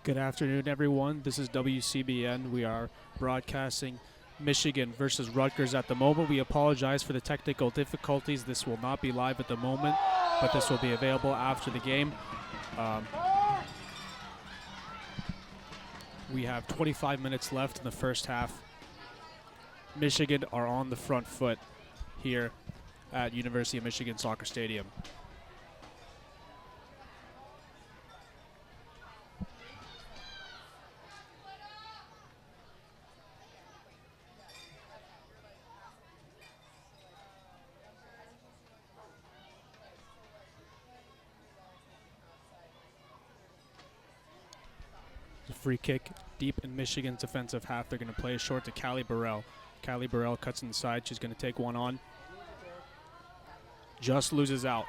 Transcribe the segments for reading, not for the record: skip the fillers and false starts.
Good afternoon, everyone. This is WCBN. We are broadcasting Michigan versus Rutgers at the moment. We apologize for the technical difficulties. This will not be live at the moment, but this will be available after the game. We have 25 minutes left in the first half. Michigan are on the front foot here at University of Michigan Soccer Stadium. Free kick deep in Michigan's defensive half. They're going to play short to Callie Burrell. Callie Burrell cuts inside. She's going to take one on. Just loses out.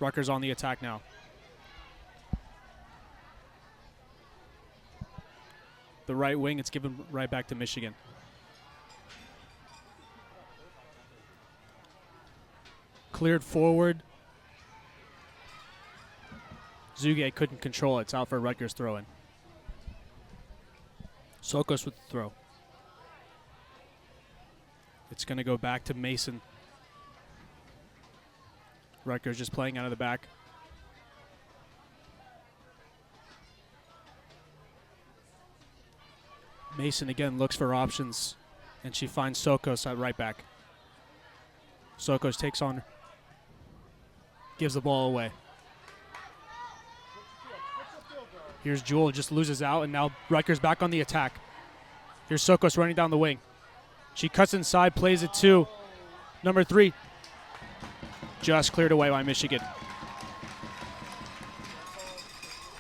Rutgers on the attack now. The right wing, it's given right back to Michigan. Cleared forward. Zuge couldn't control it. It's out for Rutgers throw-in. Sokos with the throw. It's going to go back to Mason. Rutgers just playing out of the back. Mason again looks for options, and she finds Sokos at right back. Sokos takes on, gives the ball away. Here's Jewel, just loses out, and now Rutgers back on the attack. Here's Sokos running down the wing. She cuts inside, plays it to number 3. Just cleared away by Michigan.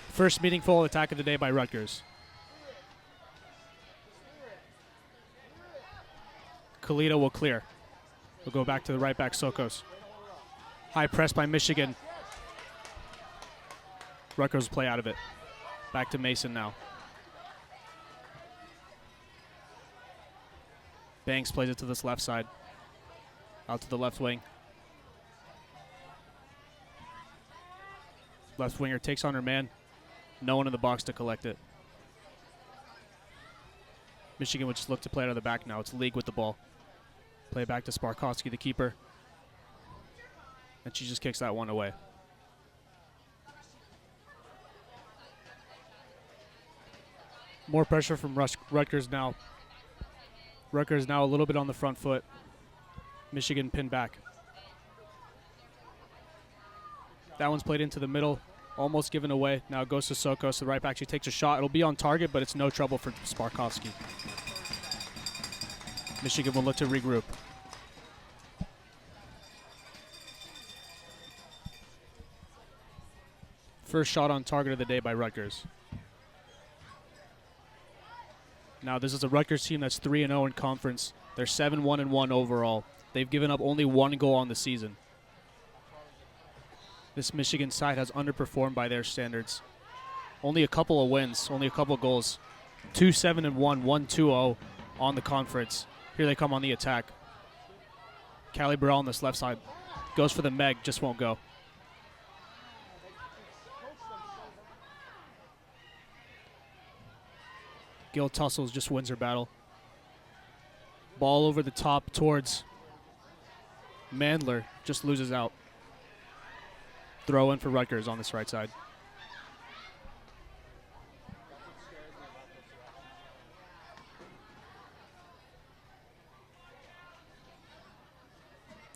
First meaningful attack of the day by Rutgers. Kalita will clear. We'll go back to the right back, Sokos. High press by Michigan. Rutgers play out of it. Back to Mason now. Banks plays it to this left side. Out to the left wing. Left winger takes on her man. No one in the box to collect it. Michigan would just look to play out of the back now. It's League with the ball. Play it back to Sparkowski, the keeper. And she just kicks that one away. More pressure from Rutgers now. Rutgers now a little bit on the front foot. Michigan pinned back. That one's played into the middle, almost given away. Now it goes to Sokos. The right back, she takes a shot. It'll be on target, but it's no trouble for Sparkowski. Michigan will look to regroup. First shot on target of the day by Rutgers. Now, this is a Rutgers team that's 3-0 in conference. They're 7-1-1 overall. They've given up only 1 goal on the season. This Michigan side has underperformed by their standards. Only a couple of wins, only a couple of goals. 2-7-1, 1-2-0 on the conference. Here they come on the attack. Callie Burrell on this left side. Goes for the Meg, just won't go. Gil Tussles just wins her battle. Ball over the top towards Mandler. Just loses out. Throw in for Rutgers on this right side.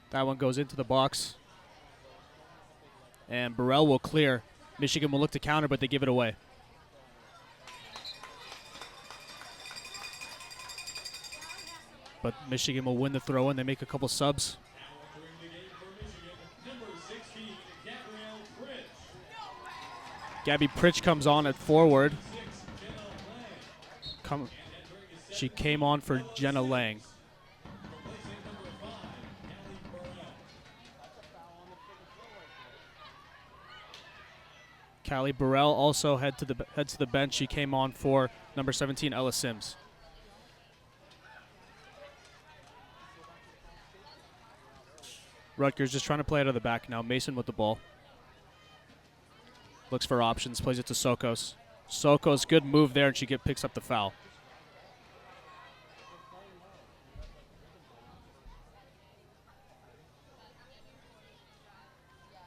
That one goes into the box. And Burrell will clear. Michigan will look to counter, but they give it away. But Michigan will win the throw-in. They make a couple subs. Gabby Pritch comes on at forward. She came on for Jenna Lang. Callie Burrell also heads to the bench. She came on for number 17, Ella Sims. Rutgers just trying to play out of the back now. Mason with the ball. Looks for options, plays it to Sokos. Sokos, good move there, and she picks up the foul.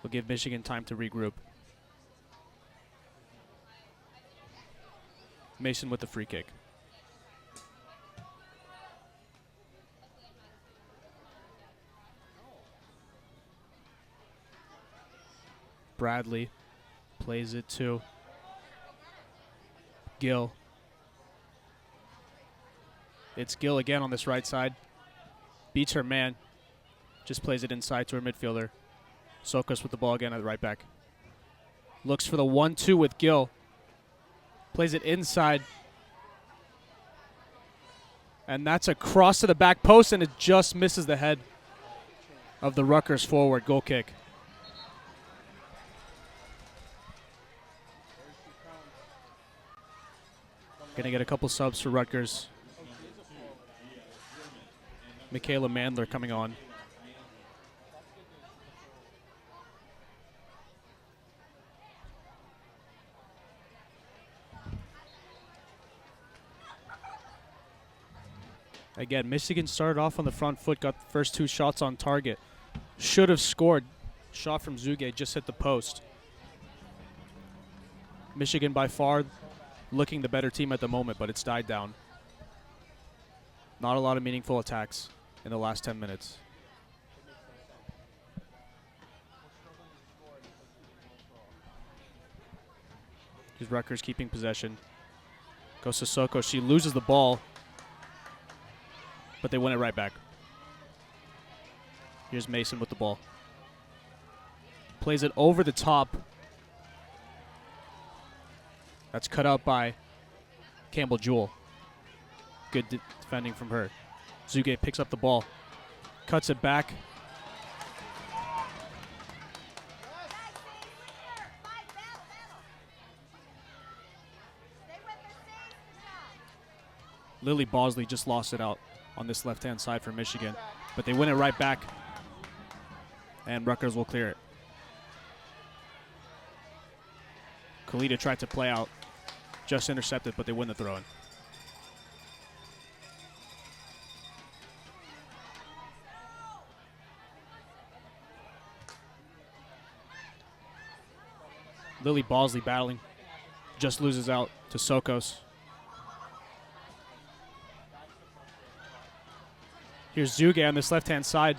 Will give Michigan time to regroup. Mason with the free kick. Bradley plays it to Gill. It's Gill again on this right side. Beats her man. Just plays it inside to her midfielder. Sokos with the ball again at the right back. Looks for the 1-2 with Gill. Plays it inside. And that's a cross to the back post, and it just misses the head of the Rutgers forward. Goal kick. Going to get a couple subs for Rutgers. Michaela Mandler coming on. Again, Michigan started off on the front foot, got the first 2 shots on target. Should have scored. Shot from Zuge just hit the post. Michigan by far looking the better team at the moment, but it's died down. Not a lot of meaningful attacks in the last 10 minutes. Here's Rutgers keeping possession. Goes to Soko. She loses the ball, but they win it right back. Here's Mason with the ball. Plays it over the top. That's cut out by Campbell Jewell. Good defending from her. Zuge picks up the ball. Cuts it back. Lily Bosley just lost it out on this left-hand side for Michigan. But they win it right back. And Rutgers will clear it. Kalita tried to play out. Just intercepted, but they win the throw-in. Lily Bosley battling. Just loses out to Sokos. Here's Zuge on this left-hand side.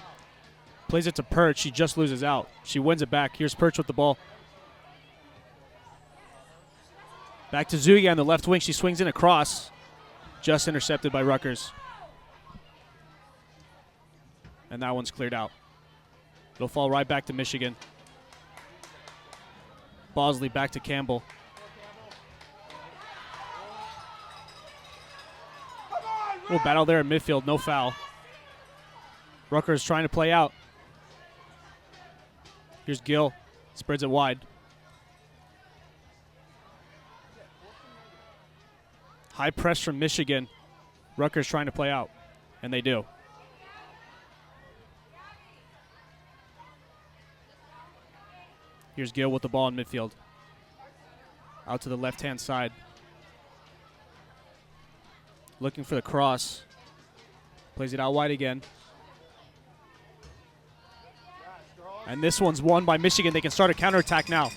Plays it to Perch. She just loses out. She wins it back. Here's Perch with the ball. Back to Zuge on the left wing. She swings in across. Just intercepted by Rutgers. And that one's cleared out. It'll fall right back to Michigan. Bosley back to Campbell. Little battle there in midfield. No foul. Rutgers trying to play out. Here's Gill. Spreads it wide. High press from Michigan. Rutgers trying to play out. And they do. Here's Gill with the ball in midfield. Out to the left-hand side. Looking for the cross. Plays it out wide again. And this one's won by Michigan. They can start a counterattack now.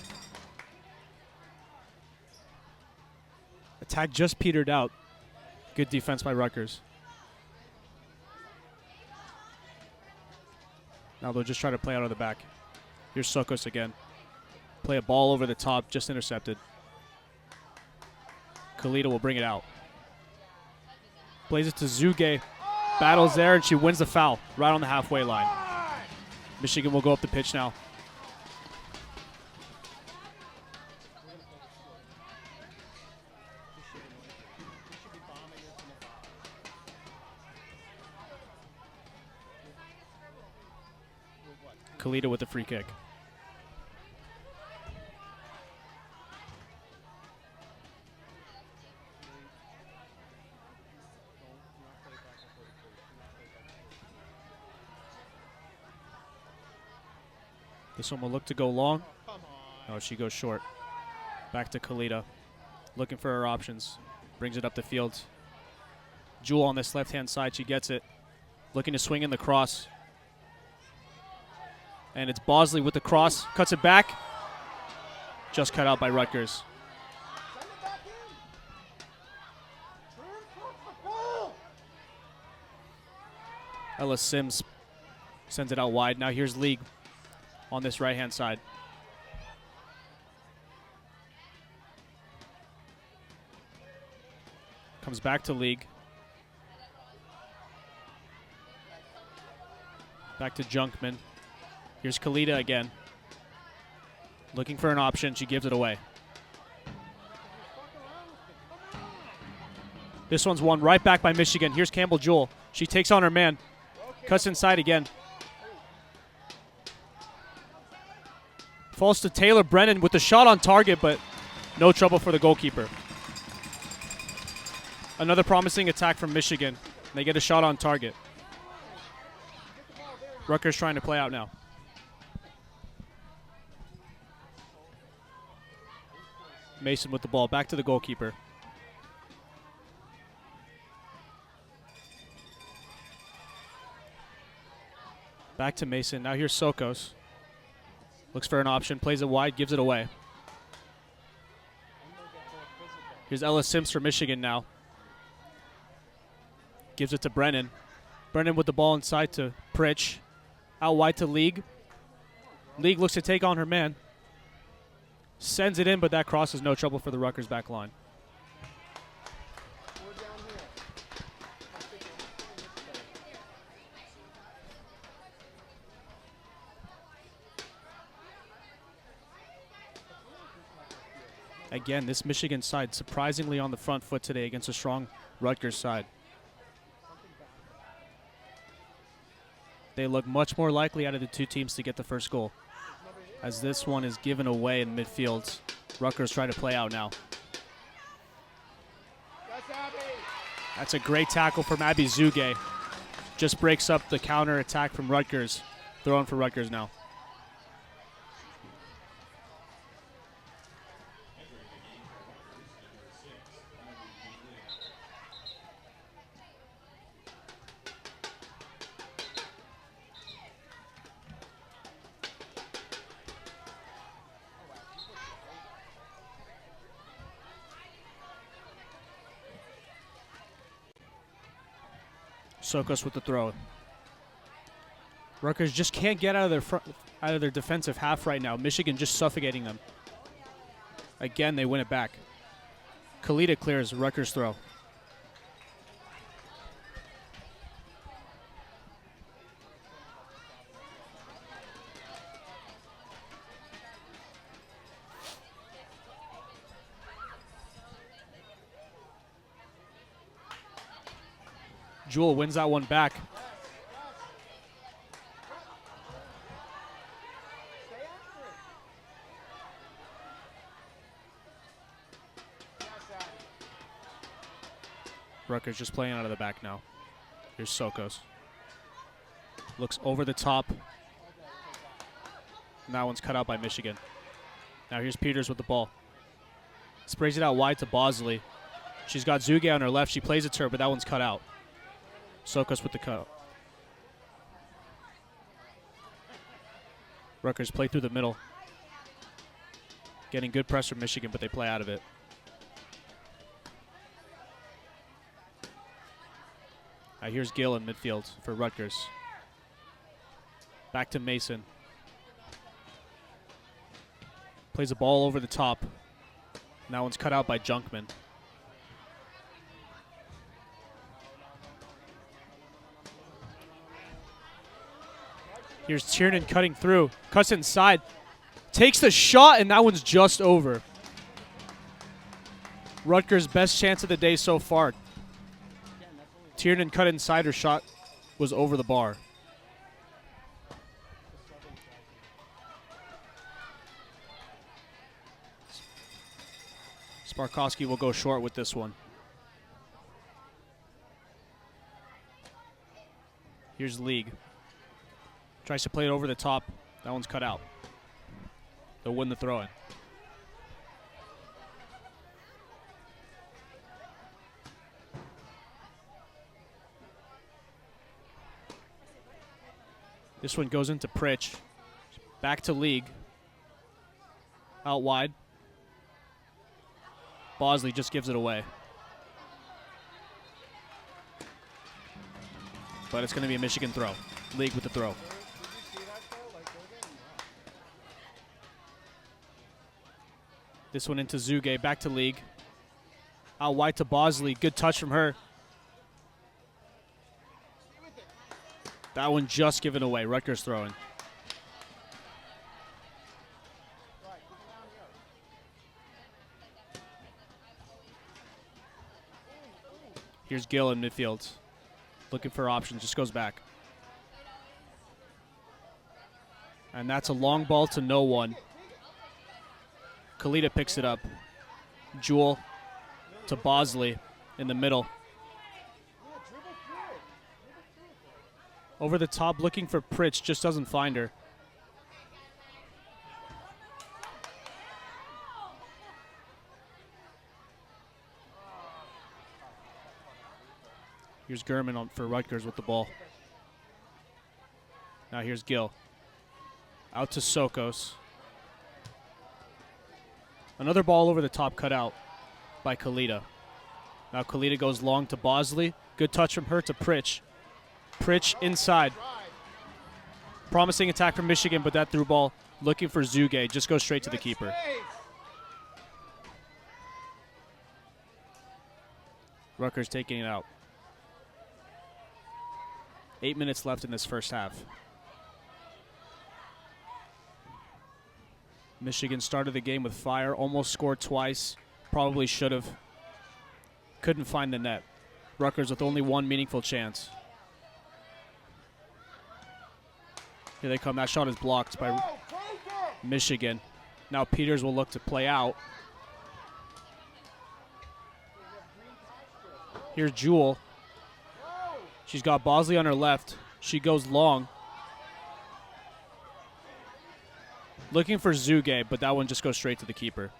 Attack just petered out. Good defense by Rutgers. Now they'll just try to play out of the back. Here's Sokos again. Play a ball over the top, just intercepted. Kalita will bring it out. Plays it to Zuge. Battles there, and she wins the foul right on the halfway line. Michigan will go up the pitch now. Kalita with the free kick. This one will look to go long. Oh, she goes short. Back to Kalita. Looking for her options. Brings it up the field. Jewel on this left-hand side. She gets it. Looking to swing in the cross. And it's Bosley with the cross. Cuts it back. Just cut out by Rutgers. Ella Sims sends it out wide. Now here's League on this right-hand side. Comes back to League. Back to Junkman. Here's Kalita again. Looking for an option. She gives it away. This one's won right back by Michigan. Here's Campbell Jewell. She takes on her man. Cuts inside again. Falls to Taylor Brennan with the shot on target, but no trouble for the goalkeeper. Another promising attack from Michigan. They get a shot on target. Rutgers trying to play out now. Mason with the ball. Back to the goalkeeper. Back to Mason. Now here's Sokos. Looks for an option. Plays it wide. Gives it away. Here's Ella Sims for Michigan now. Gives it to Brennan. Brennan with the ball inside to Pritch. Out wide to League. League looks to take on her man. Sends it in, but that cross is no trouble for the Rutgers back line. Again, this Michigan side surprisingly on the front foot today against a strong Rutgers side. They look much more likely out of the two teams to get the first goal, as this one is given away in midfield. Rutgers try to play out now. That's a great tackle from Abby Zuge. Just breaks up the counter attack from Rutgers. Throw in for Rutgers now. Sokos with the throw. Rutgers just can't get out of their defensive half right now. Michigan just suffocating them. Again, they win it back. Kalita clears Rutgers throw. Jewell wins that one back. Rutgers just playing out of the back now. Here's Sokos. Looks over the top. And that one's cut out by Michigan. Now here's Peters with the ball. Sprays it out wide to Bosley. She's got Zuge on her left. She plays it to her, but that one's cut out. Sokos with the cut. Rutgers play through the middle. Getting good press from Michigan, but they play out of it. Here's Gill in midfield for Rutgers. Back to Mason. Plays the ball over the top. And that one's cut out by Junkman. Here's Tiernan cutting through. Cuts inside. Takes the shot, and that one's just over. Rutgers' best chance of the day so far. Tiernan cut inside. Her shot was over the bar. Sparkowski will go short with this one. Here's League. Tries to play it over the top. That one's cut out. They'll win the throw-in. This one goes into Pritch. Back to League. Out wide. Bosley just gives it away. But it's going to be a Michigan throw. League with the throw. This one into Zuge. Back to League. Out wide to Bosley. Good touch from her. That one just given away. Rutgers throwing. Here's Gill in midfield. Looking for options. Just goes back. And that's a long ball to no one. Kalita picks it up. Jewel to Bosley in the middle. Over the top looking for Pritch. Just doesn't find her. Here's Gurman on for Rutgers with the ball. Now here's Gill. Out to Sokos. Another ball over the top cut out by Kalita. Now Kalita goes long to Bosley. Good touch from her to Pritch. Pritch inside. Promising attack from Michigan, but that through ball looking for Zuge. Just goes straight to the keeper. Rutgers taking it out. 8 minutes left in this first half. Michigan started the game with fire, almost scored twice, probably should have. Couldn't find the net. Rutgers with only one meaningful chance. Here they come. That shot is blocked by Michigan. Now Peters will look to play out. Here's Jewel. She's got Bosley on her left. She goes long. Looking for Zuge, but that one just goes straight to the keeper.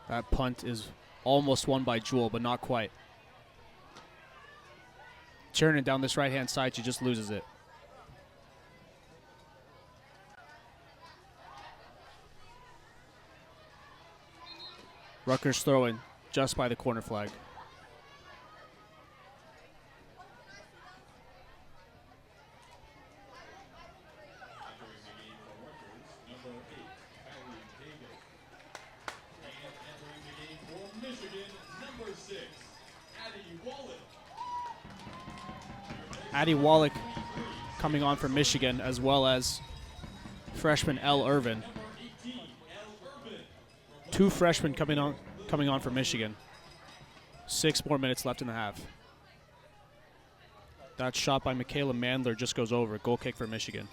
That punt is almost won by Jewel, but not quite. Turning down this right-hand side, she just loses it. Rutgers throwing just by the corner flag. Addie Wallach coming on for Michigan, as well as freshman L. Irvin. Two freshmen coming on for Michigan. 6 more minutes left in the half. That shot by Michaela Mandler just goes over. Goal kick for Michigan.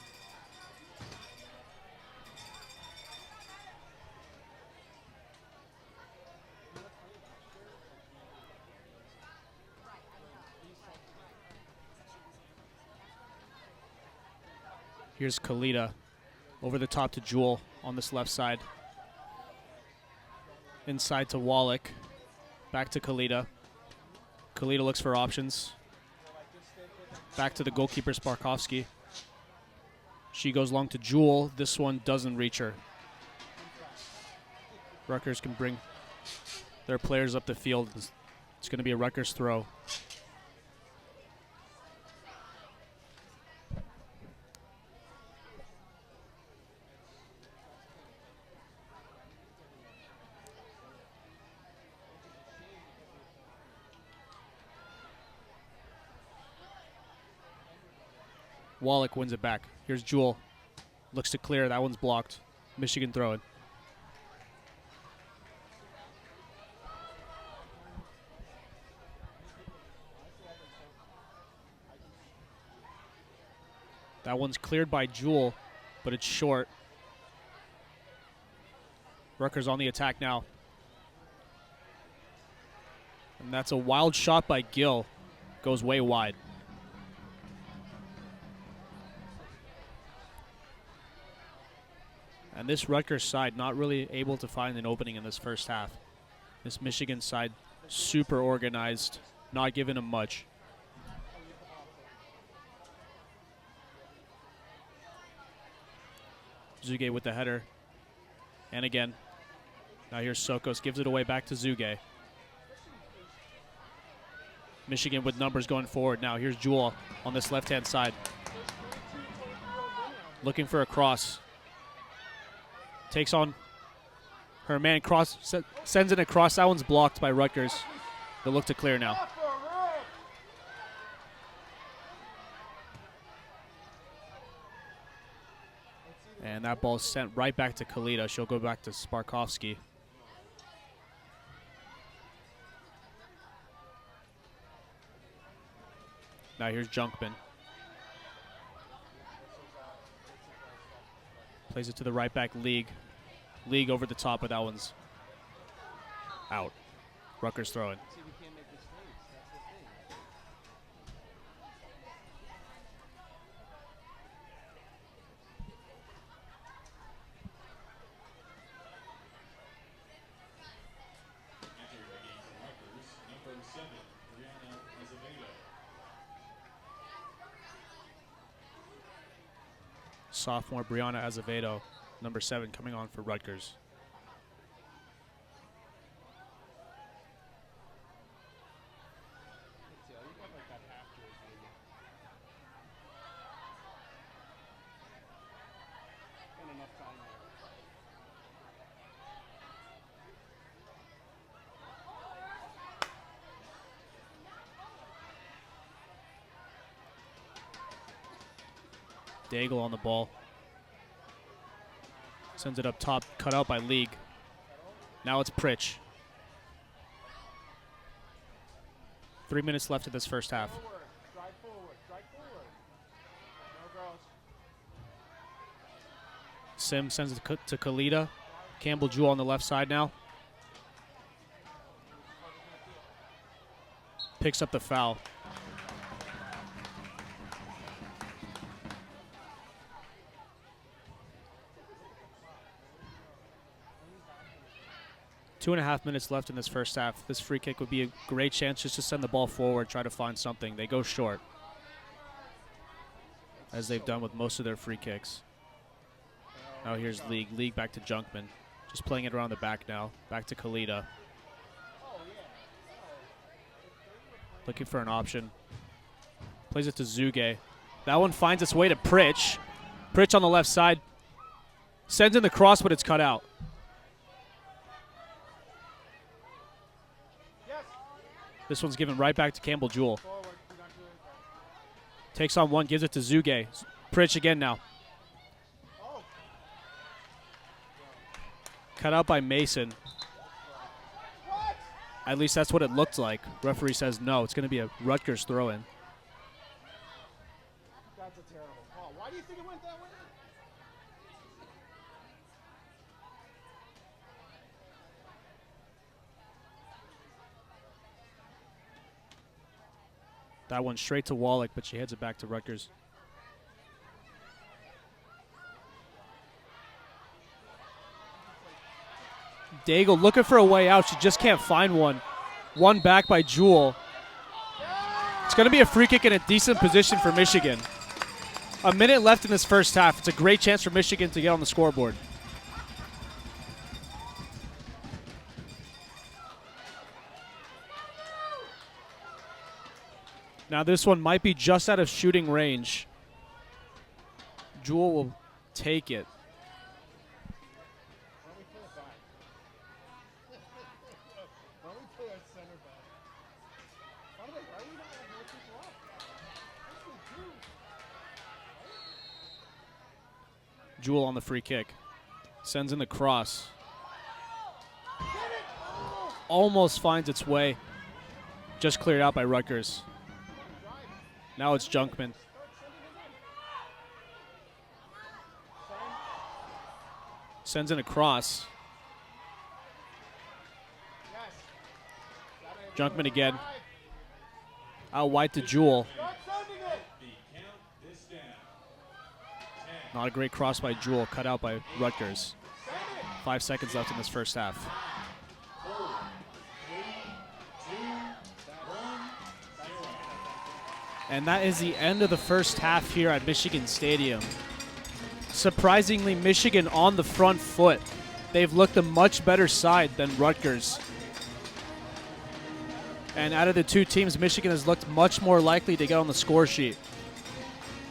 Here's Kalita over the top to Jewel on this left side. Inside to Wallach. Back to Kalita. Kalita looks for options. Back to the goalkeeper, Sparkowski. She goes long to Jewel. This one doesn't reach her. Rutgers can bring their players up the field. It's going to be a Rutgers throw. Wallach wins it back. Here's Jewel. Looks to clear. That one's blocked. Michigan throwing. That one's cleared by Jewel, but it's short. Rutgers on the attack now. And that's a wild shot by Gill. Goes way wide. And this Rutgers side not really able to find an opening in this first half. This Michigan side super organized, not giving them much. Zuge with the header. And again. Now here's Sokos, gives it away back to Zuge. Michigan with numbers going forward. Now here's Jewel on this left-hand side. Looking for a cross. Takes on her man, cross, sends in a cross. That one's blocked by Rutgers. They'll look to clear now. And that ball's sent right back to Kalita. She'll go back to Sparkovsky. Now here's Junkman. Plays it to the right back, League. League over the top, but that one's out. Rutgers throwing. Sophomore Brianna Azevedo, number 7, coming on for Rutgers. Daigle on the ball. Sends it up top, cut out by League. Now it's Pritch. 3 minutes left of this first half. Sim sends it to Kalita. Campbell Jewell on the left side now. Picks up the foul. Two and a half minutes left in this first half. This free kick would be a great chance just to send the ball forward, try to find something. They go short, as they've done with most of their free kicks. Now here's League. League back to Junkman. Just playing it around the back now. Back to Kalita. Looking for an option. Plays it to Zuge. That one finds its way to Pritch. Pritch on the left side. Sends in the cross, but it's cut out. This one's given right back to Campbell Jewell. Takes on one, gives it to Zuge. Pritch again now. Cut out by Mason. At least that's what it looked like. Referee says no. It's going to be a Rutgers throw-in. That's a terrible call. Why do you think it went that way? That one straight to Wallach, but she heads it back to Rutgers. Daigle looking for a way out. She just can't find one. One back by Jewell. It's going to be a free kick in a decent position for Michigan. A minute left in this first half. It's a great chance for Michigan to get on the scoreboard. Now this one might be just out of shooting range. Jewell will take it. Jewell on the free kick. Sends in the cross. Almost finds its way. Just cleared out by Rutgers. Now it's Junkman. Sends in a cross. Junkman again. Out wide to Jewell. Not a great cross by Jewel, cut out by Rutgers. 5 seconds left in this first half. And that is the end of the first half here at Michigan Stadium. Surprisingly, Michigan on the front foot. They've looked a much better side than Rutgers. And out of the two teams, Michigan has looked much more likely to get on the score sheet.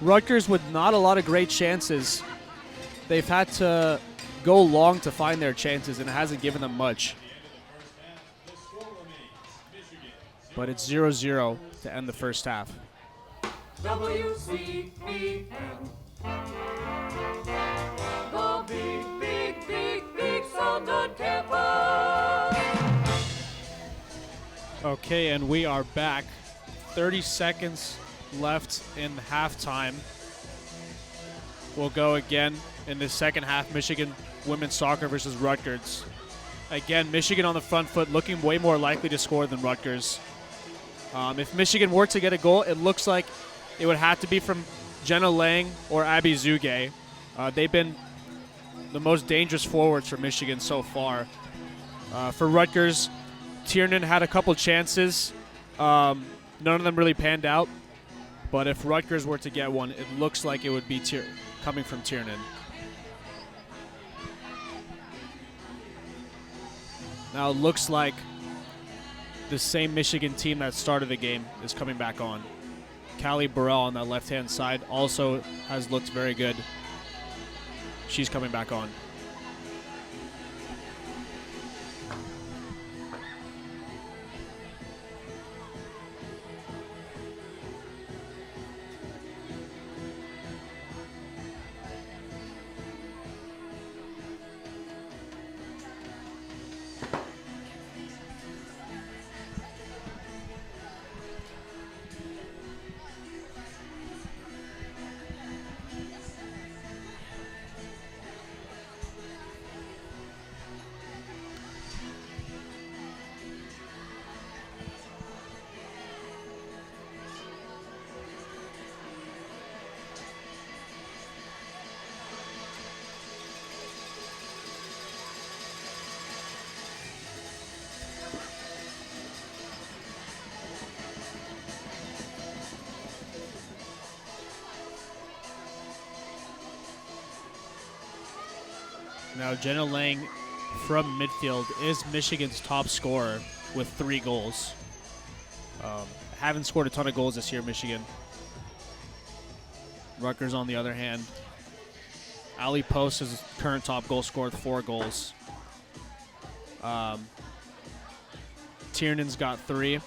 Rutgers with not a lot of great chances. They've had to go long to find their chances, and it hasn't given them much. But it's 0-0 to end the first half. WCBN. The big sound on campus. Okay, and we are back. 30 seconds left in halftime. We'll go again in the second half. Michigan women's soccer versus Rutgers. Again, Michigan on the front foot, looking way more likely to score than Rutgers. If Michigan were to get a goal, it looks like it would have to be from Jenna Lang or Abby Zuge. They've been the most dangerous forwards for Michigan so far. For Rutgers, Tiernan had a couple chances. None of them really panned out. But if Rutgers were to get one, it looks like it would be coming from Tiernan. Now it looks like the same Michigan team that started the game is coming back on. Callie Burrell on that left-hand side also has looked very good. She's coming back on. Now, Jenna Lang from midfield is Michigan's top scorer with 3 goals. Haven't scored a ton of goals this year, Michigan. Rutgers, on the other hand, Ali Post is current top goal scorer with 4 goals. Tiernan's got 3.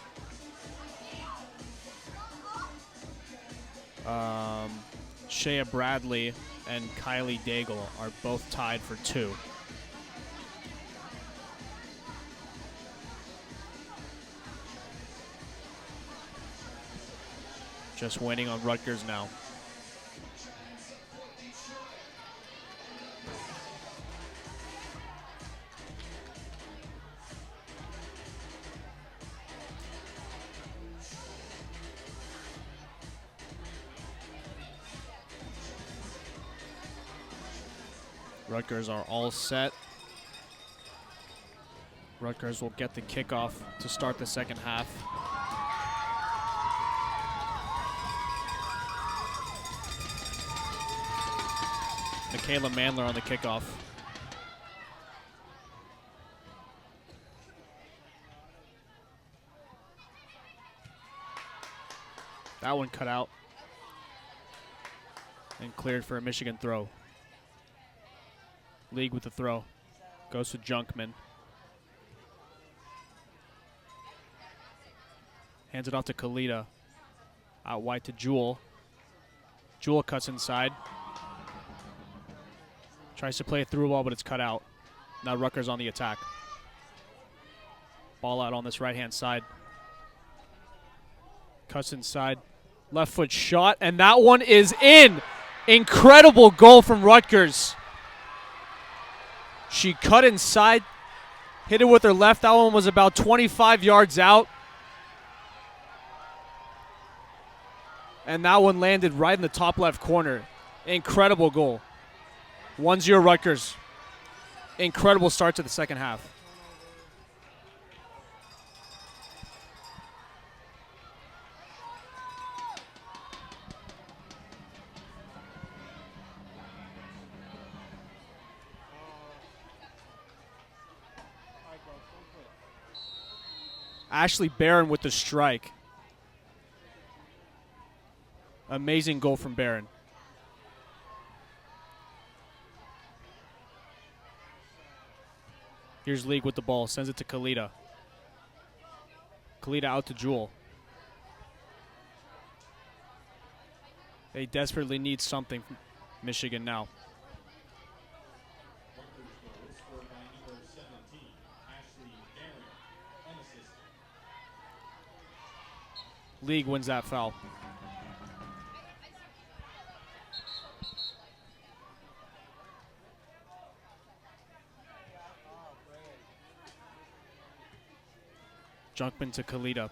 Shea Bradley and Kylie Daigle are both tied for 2. Just waiting on Rutgers now. Rutgers are all set. Rutgers will get the kickoff to start the second half. Michaela Mandler on the kickoff. That one cut out and cleared for a Michigan throw. League with the throw. Goes to Junkman. Hands it off to Kalita. Out wide to Jewel. Jewel cuts inside. Tries to play a through ball, but it's cut out. Now Rutgers on the attack. Ball out on this right-hand side. Cuts inside. Left foot shot, and that one is in. Incredible goal from Rutgers. She cut inside, hit it with her left. That one was about 25 yards out. And that one landed right in the top left corner. Incredible goal. 1-0 Rutgers. Incredible start to the second half. Ashley Barron with the strike. Amazing goal from Barron. Here's League with the ball. Sends it to Kalita. Kalita out to Jewel. They desperately need something from Michigan now. League wins that foul. Junkman to Kalita.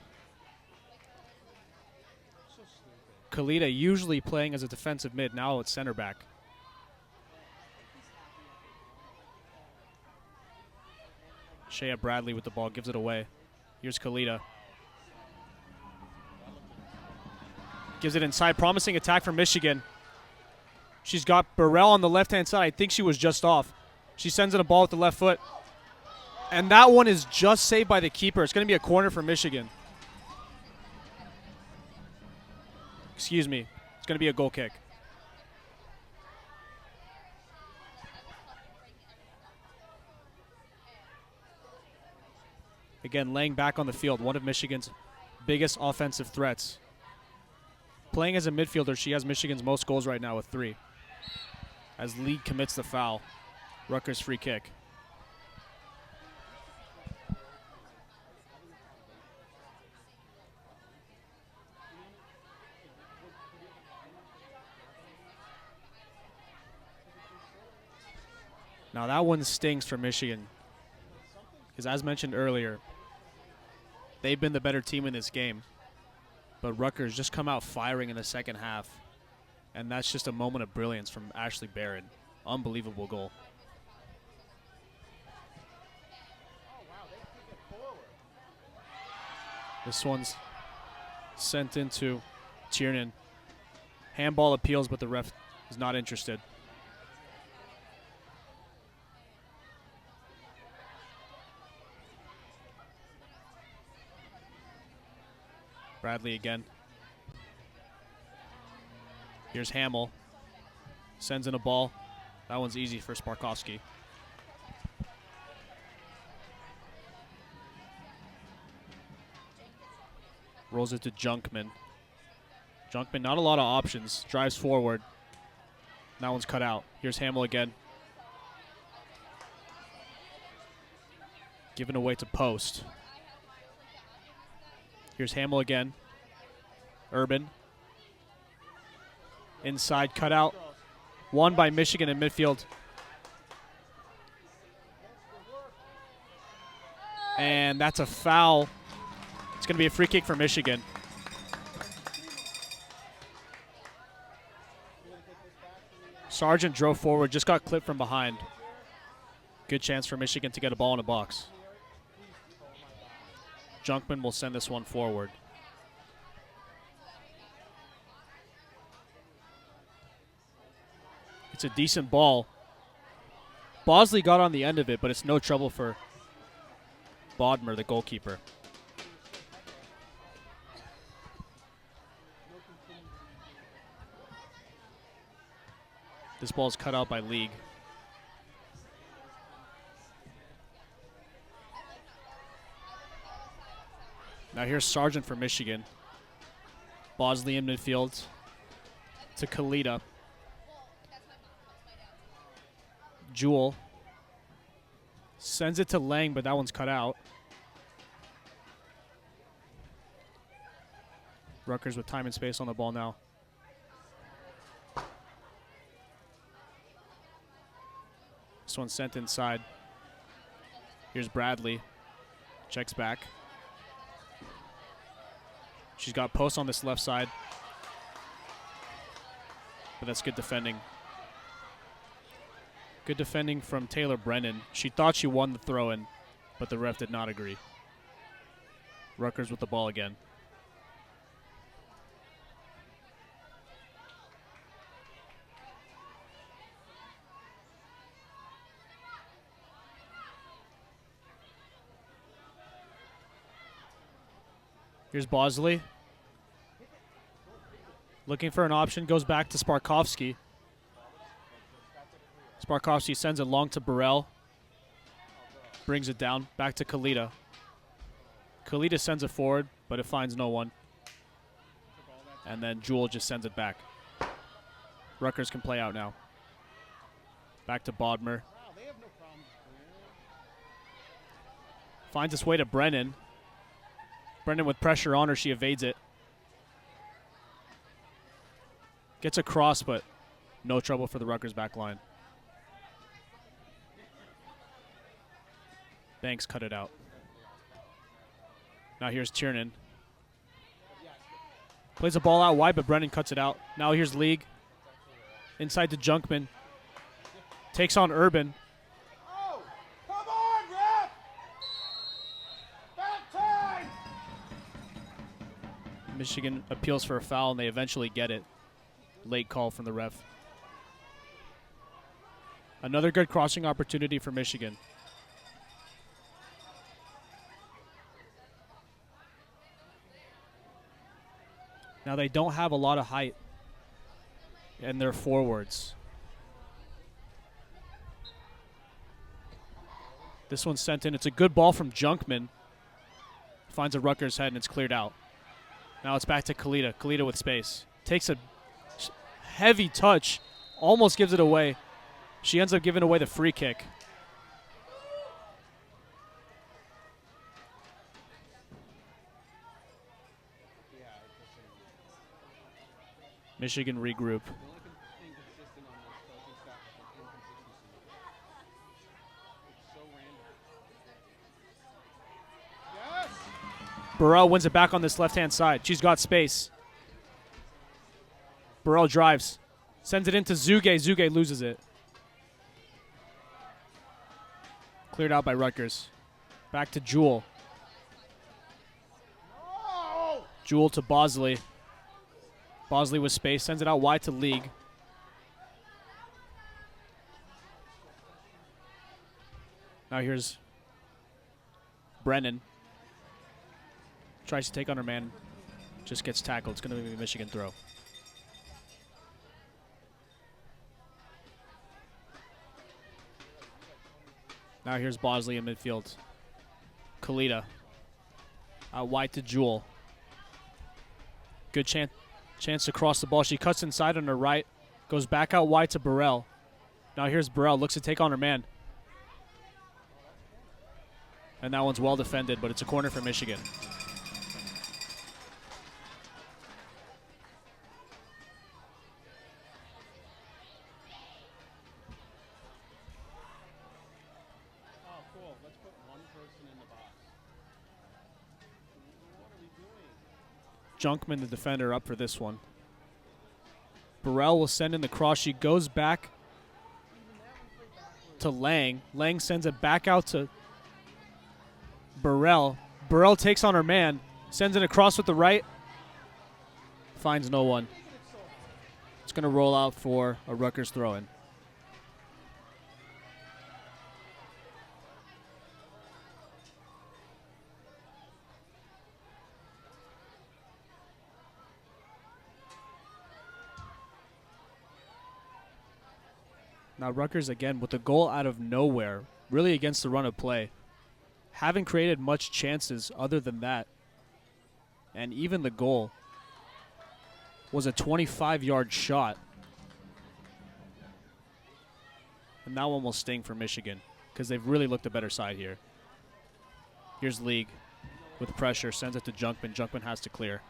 Kalita usually playing as a defensive mid, now it's center back. Shea Bradley with the ball, gives it away. Here's Kalita. Gives it inside, promising attack from Michigan. She's got Burrell on the left-hand side. I think she was just off. She sends in a ball with the left foot. And that one is just saved by the keeper. It's going to be a corner for Michigan. Excuse me. It's going to be a goal kick. Again, laying back on the field, one of Michigan's biggest offensive threats. Playing as a midfielder, she has Michigan's most goals right now with 3. As League commits the foul. Rutgers free kick. Now that one stings for Michigan. Because as mentioned earlier, they've been the better team in this game. But Rutgers just come out firing in the second half. And that's just a moment of brilliance from Ashley Barron. Unbelievable goal. This one's sent into Tiernan. Handball appeals, but the ref is not interested. Bradley again. Here's Hamill. Sends in a ball. That one's easy for Sparkowski. Rolls it to Junkman. Junkman, not a lot of options. Drives forward. That one's cut out. Here's Hamill again. Given away to Post. Here's Hamill again. Urban. Inside cutout. Won by Michigan in midfield. And that's a foul. It's going to be a free kick for Michigan. Sargent drove forward, just got clipped from behind. Good chance for Michigan to get a ball in a box. Junkman will send this one forward. It's a decent ball. Bosley got on the end of it, but it's no trouble for Bodmer, the goalkeeper. This ball is cut out by League. Now here's Sargent for Michigan. Bosley in midfield to Kalita. Jewel sends it to Lang, but that one's cut out. Rutgers with time and space on the ball now. This one's sent inside. Here's Bradley. Checks back. She's got Post on this left side. But that's good defending. Good defending from Taylor Brennan. She thought she won the throw-in, but the ref did not agree. Rutgers with the ball again. Here's Bosley. Looking for an option, goes back to Sparkovsky. Sparkovsky sends it long to Burrell. Brings it down, back to Kalita. Kalita sends it forward, but it finds no one. And then Jewel just sends it back. Rutgers can play out now. Back to Bodmer. Finds its way to Brennan. Brennan with pressure on her, she evades it. Gets across, but no trouble for the Rutgers back line. Banks cut it out. Now here's Tiernan. Plays the ball out wide, but Brennan cuts it out. Now here's League. Inside to Junkman. Takes on Urban. Oh, come on, ref! Back time! Michigan appeals for a foul, and they eventually get it. Late call from the ref. Another good crossing opportunity for Michigan. Now they don't have a lot of height in their forwards. This one's sent in. It's a good ball from Junkman. Finds a Rutgers head and it's cleared out. Now it's back to Kalita. Kalita with space. Takes a heavy touch. Almost gives it away. She ends up giving away the free kick. Michigan regroup. Burrell wins it back on this left-hand side. She's got space. Burrell drives. Sends it into Zuge. Zuge loses it. Cleared out by Rutgers. Back to Jewel. Jewel to Bosley. Bosley with space. Sends it out wide to League. Now here's Brennan. Tries to take on her man. Just gets tackled. It's going to be a Michigan throw. Now here's Bosley in midfield. Kalita. Out wide to Jewel. Good chance to cross the ball. She cuts inside on her right. Goes back out wide to Burrell. Now here's Burrell. Looks to take on her man. And that one's well defended, but it's a corner for Michigan. Junkman, the defender, up for this one. Burrell will send in the cross. She goes back to Lang. Lang sends it back out to Burrell. Burrell takes on her man. Sends it across with the right. Finds no one. It's going to roll out for a Rutgers throw-in. Now Rutgers, again, with the goal out of nowhere, really against the run of play. Haven't created much chances other than that. And even the goal was a 25-yard shot. And that one will sting for Michigan because they've really looked a better side here. Here's League with pressure, sends it to Junkman. Junkman has to clear.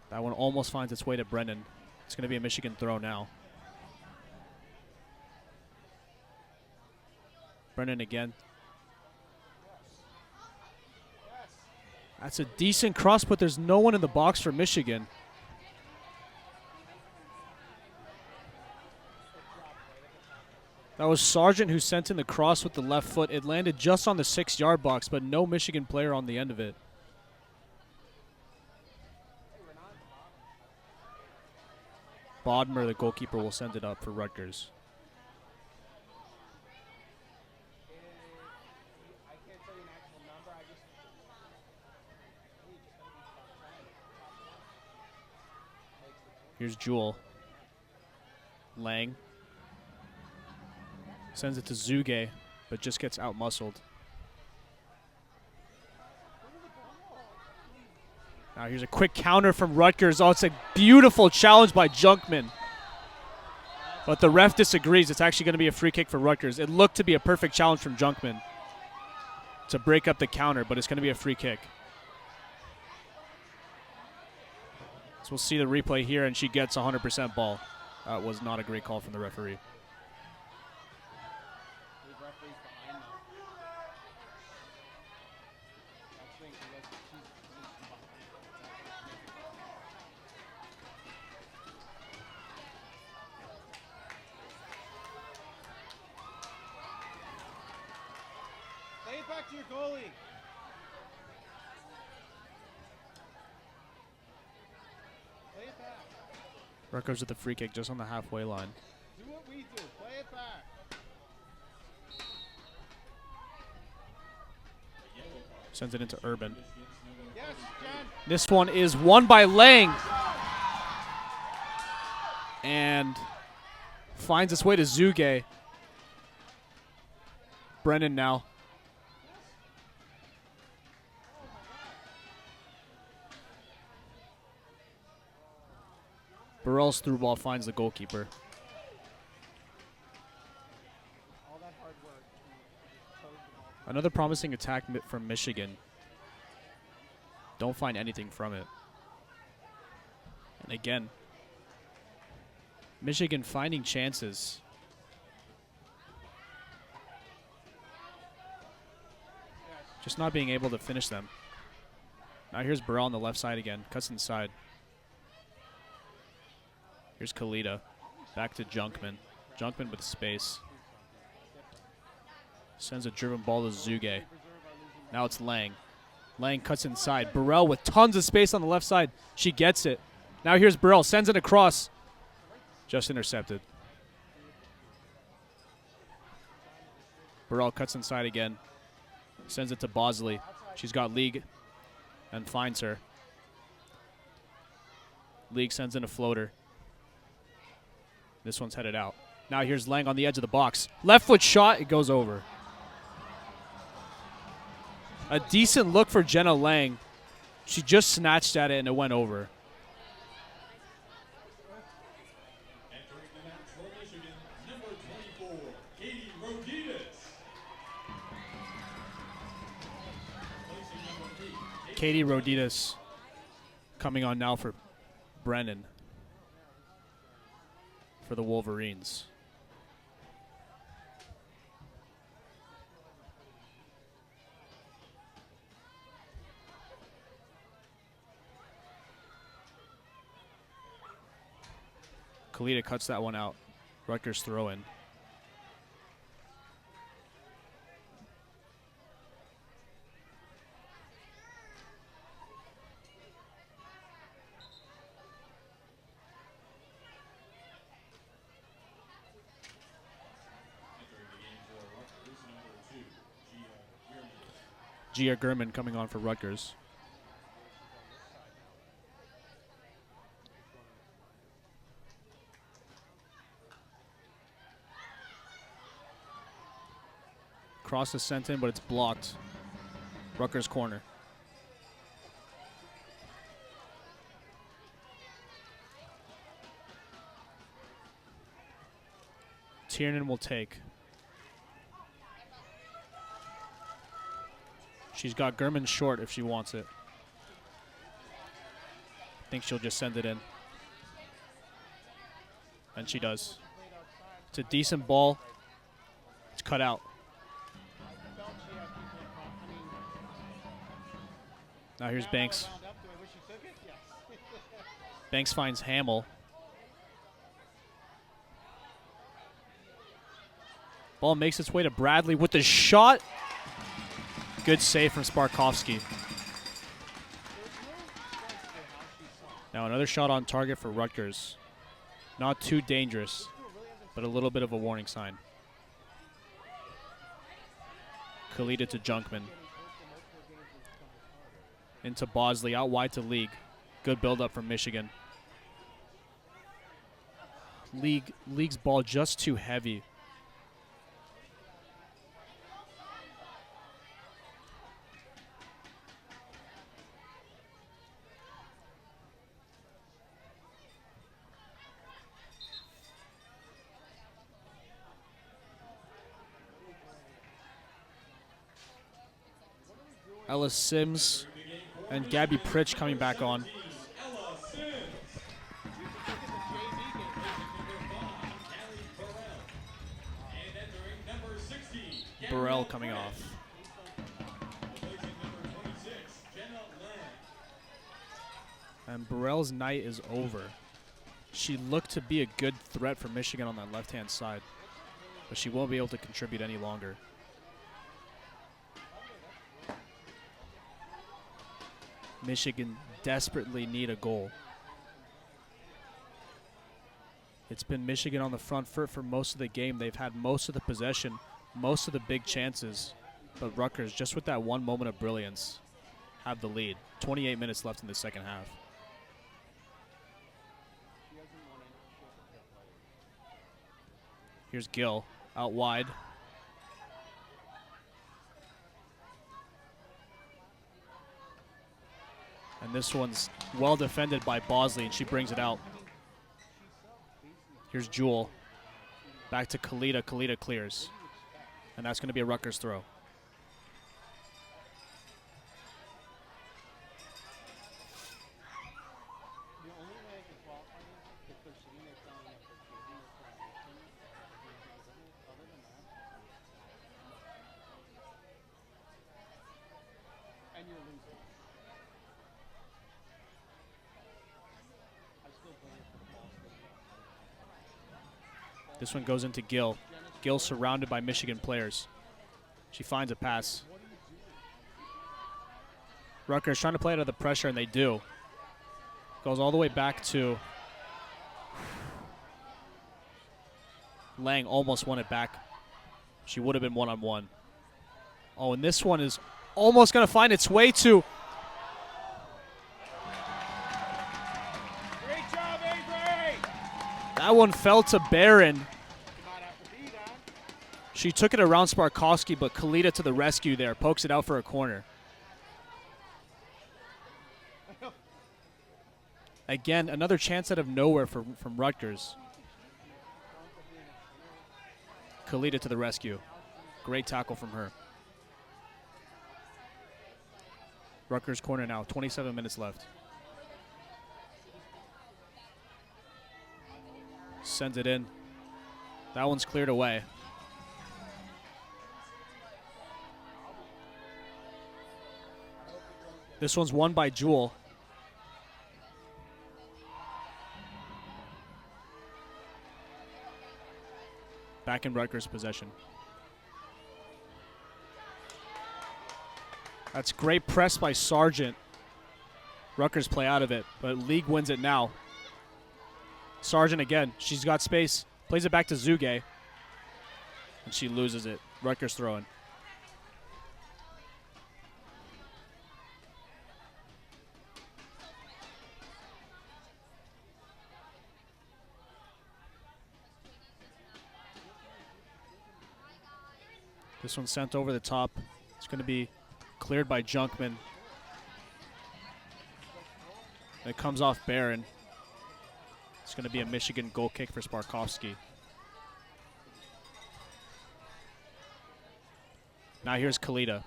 That one almost finds its way to Brennan. It's going to be a Michigan throw now. Brennan again. That's a decent cross, but there's no one in the box for Michigan. That was Sargent who sent in the cross with the left foot. It landed just on the 6-yard box, but no Michigan player on the end of it. Bodmer, the goalkeeper, will send it up for Rutgers. Here's Jewell. Lang. Sends it to Zuge, but just gets out-muscled. Now here's a quick counter from Rutgers. Oh, it's a beautiful challenge by Junkman. But the ref disagrees. It's actually going to be a free kick for Rutgers. It looked to be a perfect challenge from Junkman to break up the counter, but it's going to be a free kick. So we'll see the replay here, and she gets 100% ball. That was not a great call from the referee. Play it back to your goalie. Play it back. Rutgers with the free kick just on the halfway line. Do what we do. Play it back. Sends it into Urban. Yes, Jen. This one is won by Lang. And finds its way to Zuge. Brennan now. Burrell's through ball finds the goalkeeper. Another promising attack from Michigan. Don't find anything from it. And again, Michigan finding chances. Just not being able to finish them. Now here's Burrell on the left side again. Cuts inside. Here's Kalita. Back to Junkman. Junkman with space. Sends a driven ball to Zuge. Now it's Lang. Lang cuts inside. Burrell with tons of space on the left side. She gets it. Now here's Burrell. Sends it across. Just intercepted. Burrell cuts inside again. Sends it to Bosley. She's got League and finds her. League sends in a floater. This one's headed out. Now here's Lang on the edge of the box. Left foot shot. It goes over. A decent look for Jenna Lang. She just snatched at it and it went over. Entering the match for Michigan, number 24, Katie Rodinas. Placing number 8, Katie Rodinas coming on now for Brennan for the Wolverines. Kalita cuts that one out. Rutgers throw in. Gia Gurman coming on for Rutgers. Cross is sent in, but it's blocked. Rutgers corner. Tiernan will take. She's got Gurman short if she wants it. I think she'll just send it in. And she does. It's a decent ball. It's cut out. Now here's Banks. Banks finds Hamill. Ball makes its way to Bradley with the shot. Good save from Sparkowski. Now another shot on target for Rutgers. Not too dangerous, but a little bit of a warning sign. Kalita to Junkman. Into Bosley, out wide to League. Good build-up from Michigan. League's ball just too heavy. Ella Sims and Gabby Pritch coming back on. Burrell coming off. And Burrell's night is over. She looked to be a good threat for Michigan on that left-hand side, but she won't be able to contribute any longer. Michigan desperately need a goal. It's been Michigan on the front foot for most of the game. They've had most of the possession, most of the big chances, but Rutgers, just with that one moment of brilliance, have the lead. 28 minutes left in the second half. Here's Gill out wide. And this one's well defended by Bosley, and she brings it out. Here's Jewel. Back to Kalita. Kalita clears. And that's going to be a Rutgers throw. This one goes into Gill. Gill surrounded by Michigan players. She finds a pass. Rutgers trying to play out of the pressure, and they do. Goes all the way back to Lang. Almost won it back. She would have been one-on-one. Oh, and this one is almost going to find its way to... Great job, Avery! That one fell to Barron. She took it around Sparkowski, but Kalita to the rescue there. Pokes it out for a corner. Again, another chance out of nowhere from Rutgers. Kalita to the rescue. Great tackle from her. Rutgers corner now. 27 minutes left. Sends it in. That one's cleared away. This one's won by Jewel. Back in Rutgers' possession. That's great press by Sargent. Rutgers play out of it, but League wins it now. Sargent again. She's got space. Plays it back to Zuge. And she loses it. Rutgers throwing. This one's sent over the top. It's going to be cleared by Junkman. It comes off Barron. It's going to be a Michigan goal kick for Sparkowski. Now here's Kalita.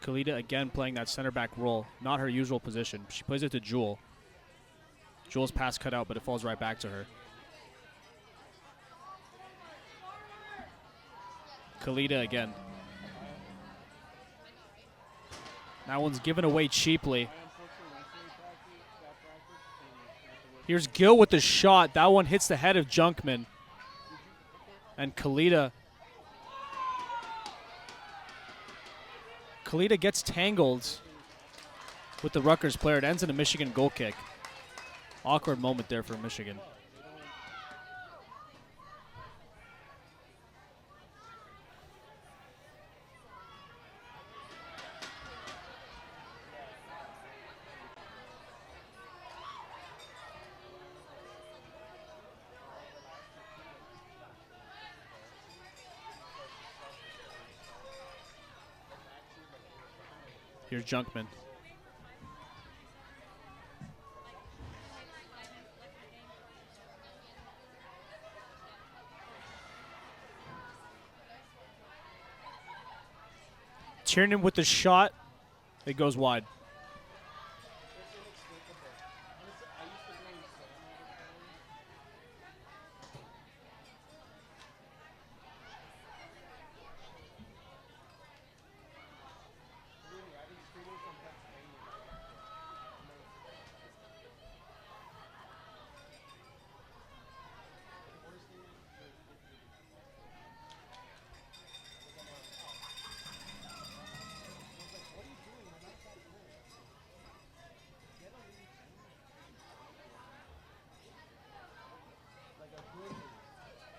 Kalita again playing that center back role. Not her usual position. She plays it to Jewel. Jewel's pass cut out, but it falls right back to her. Kalita again. That one's given away cheaply. Here's Gill with the shot. That one hits the head of Junkman. And Kalita Kalita gets tangled with the Rutgers player. It ends in a Michigan goal kick. Awkward moment there for Michigan. Here's Junkman. Tiernan with the shot. It goes wide.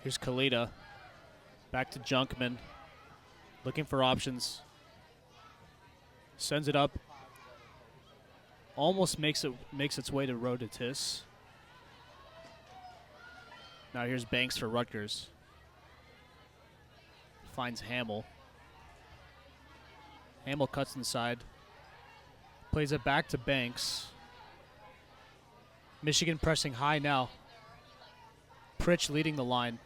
Here's Kalita. Back to Junkman. Looking for options. Sends it up. Almost makes its way to Rodatis. Now here's Banks for Rutgers. Finds Hamill. Hamill cuts inside. Plays it back to Banks. Michigan pressing high now. Pritch leading the line.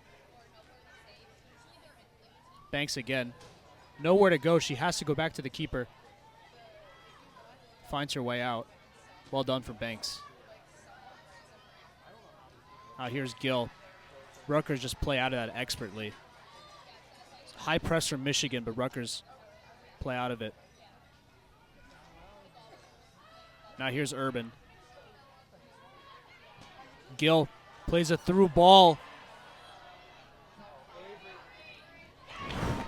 Banks again. Nowhere to go. She has to go back to the keeper. Finds her way out. Well done for Banks. Here's Gill. Rutgers just play out of that expertly. High press from Michigan, but Rutgers play out of it. Now here's Urban. Gill plays a through ball.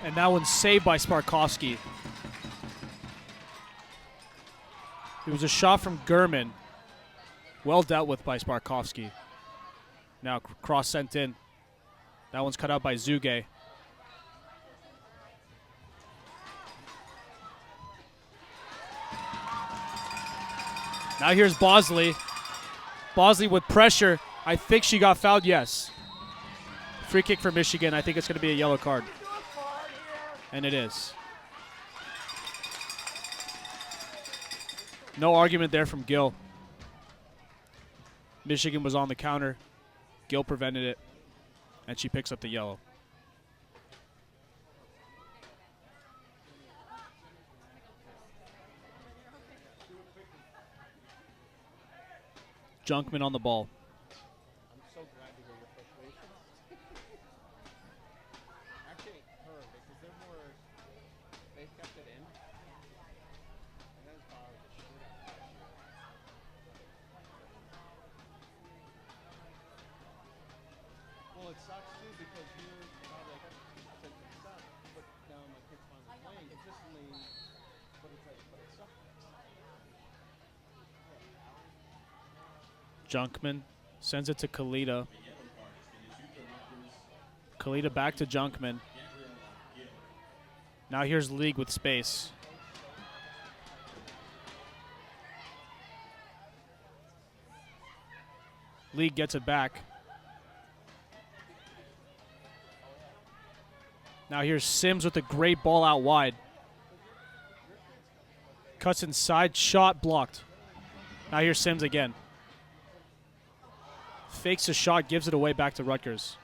And that one's saved by Sparkowski. It was a shot from Gurman. Well dealt with by Sparkowski. Now cross sent in. That one's cut out by Zuge. Now here's Bosley. Bosley with pressure. I think she got fouled, yes. Free kick for Michigan. I think it's going to be a yellow card. And it is. No argument there from Gill. Michigan was on the counter. Gill prevented it. And she picks up the yellow. Junkman on the ball. I'm so glad to hear your frustration. Actually, her, because they're more, they kept it in. And then it's power the shit out of that shit. Well, it sucks too because you're not like, it sucks, but now my kid's finally playing consistently, but it's like, but it sucks. Junkman sends it to Kalita. Kalita back to Junkman. Now here's League with space. League gets it back. Now here's Sims with a great ball out wide. Cuts inside, shot blocked. Now here's Sims again. Fakes a shot, gives it away back to Rutgers.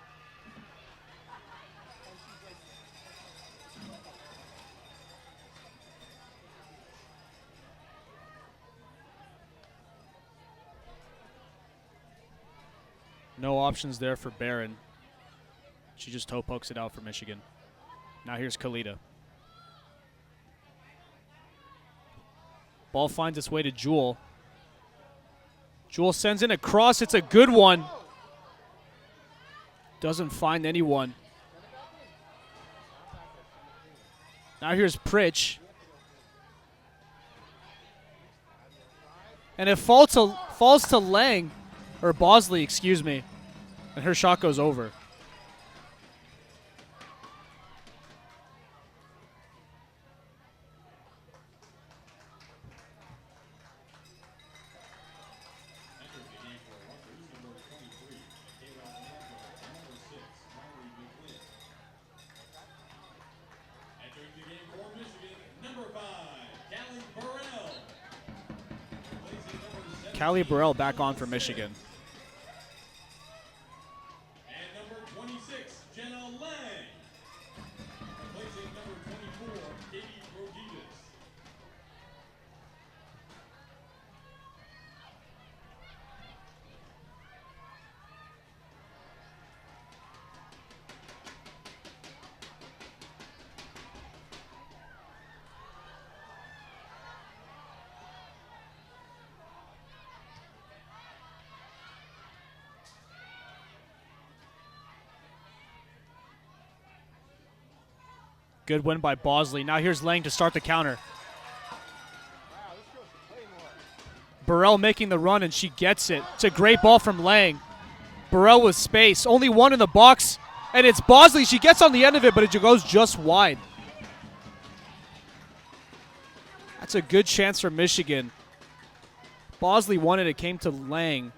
No options there for Barron. She just toe pokes it out for Michigan. Now here's Kalita. Ball finds its way to Jewel. Jewel sends in a cross. It's a good one. Doesn't find anyone. Now here's Pritch. And it falls to Lang, or Bosley, excuse me. And her shot goes over. Entering the game for Rutgers, number 23, Michaela Mandel, and number 6, Mallory McLean. Entering the game for Michigan, number 5, Callie Burrell. Replacing number 7, Callie Burrell back on for Michigan. and number 26, Jenna Lang. Replacing number 24, Katie Rodriguez. Good win by Bosley. Now here's Lang to start the counter. Wow, this girl should play more. Burrell making the run, and she gets it. It's a great ball from Lang. Burrell with space. Only one in the box, and it's Bosley. She gets on the end of it, but it goes just wide. That's a good chance for Michigan. Bosley won it. It came to Lang.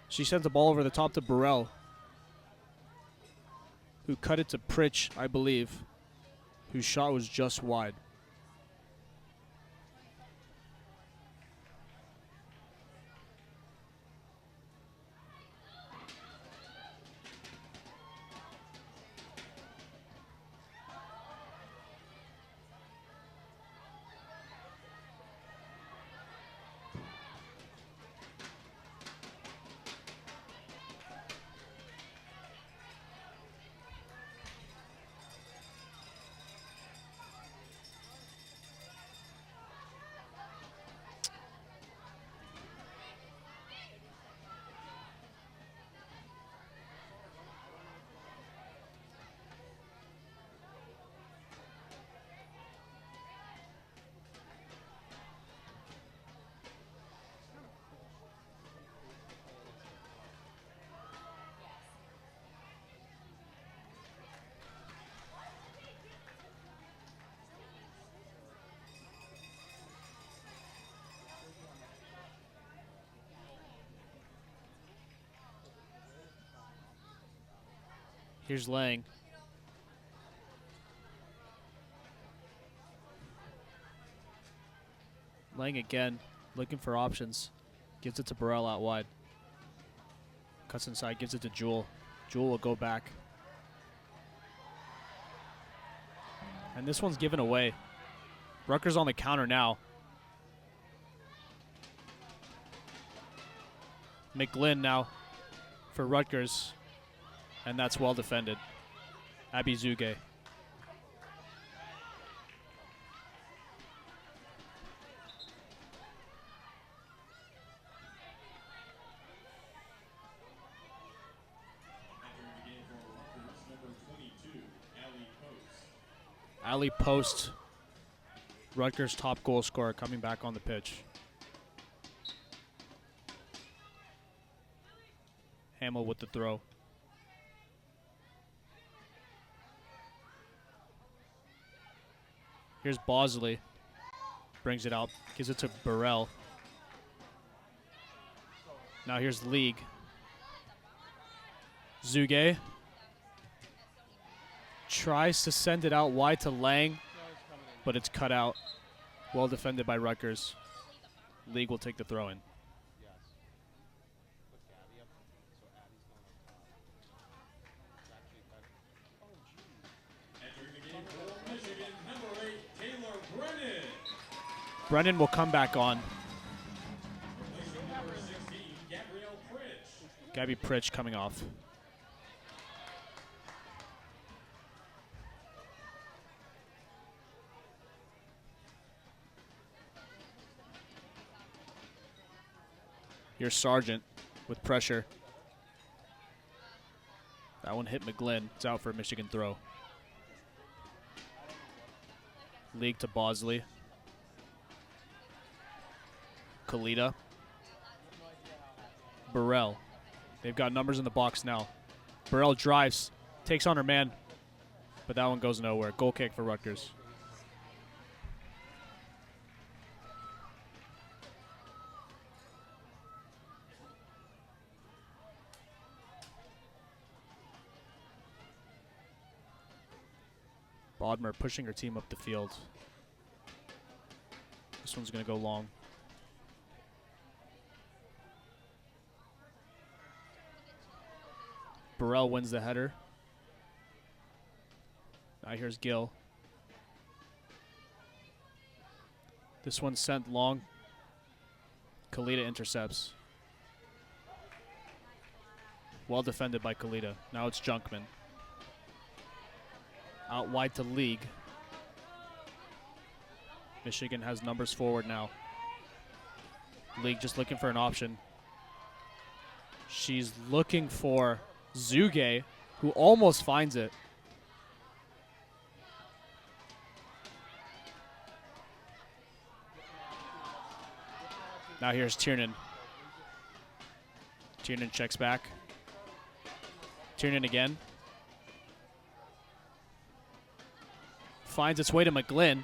She sends the ball over the top to Burrell, who cut it to Pritch, I believe, whose shot was just wide. Here's Lang. Lang again, looking for options. Gives it to Burrell out wide. Cuts inside, gives it to Jewel. Jewel will go back. And this one's given away. Rutgers on the counter now. McGlynn now for Rutgers. And that's well defended. Abby Zuge. Entering the game for Rutgers, number 22, Allie Post. Ali Post, Rutgers' top goal scorer, coming back on the pitch. Hamill with the throw. Here's Bosley. Brings it out. Gives it to Burrell. Now here's League. Zuge. Tries to send it out wide to Lang, but it's cut out. Well defended by Rutgers. League will take the throw in. Yes. Put Gabby up. So Abby's going up top. It's actually better. Oh, geez. Entering the game for Michigan, number 8, Taylor Brennan. Brennan will come back on. Replacing number 16, Gabrielle Pritch. Gabby Pritch coming off. Here's Sargent with pressure. That one hit McGlynn. It's out for a Michigan throw. League to Bosley. Kalita Burrell. They've got numbers in the box now. Burrell drives, takes on her man, but that one goes nowhere. Goal kick for Rutgers. Bodmer pushing her team up the field. This one's going to go long. Burrell wins the header. Now here's Gill. This one's sent long. Kalita intercepts. Well defended by Kalita. Now it's Junkman. Out wide to League. Michigan has numbers forward now. League just looking for an option. She's looking for Zuge, who almost finds it. Now here's Tiernan. Tiernan checks back. Tiernan again. Finds its way to McGlynn.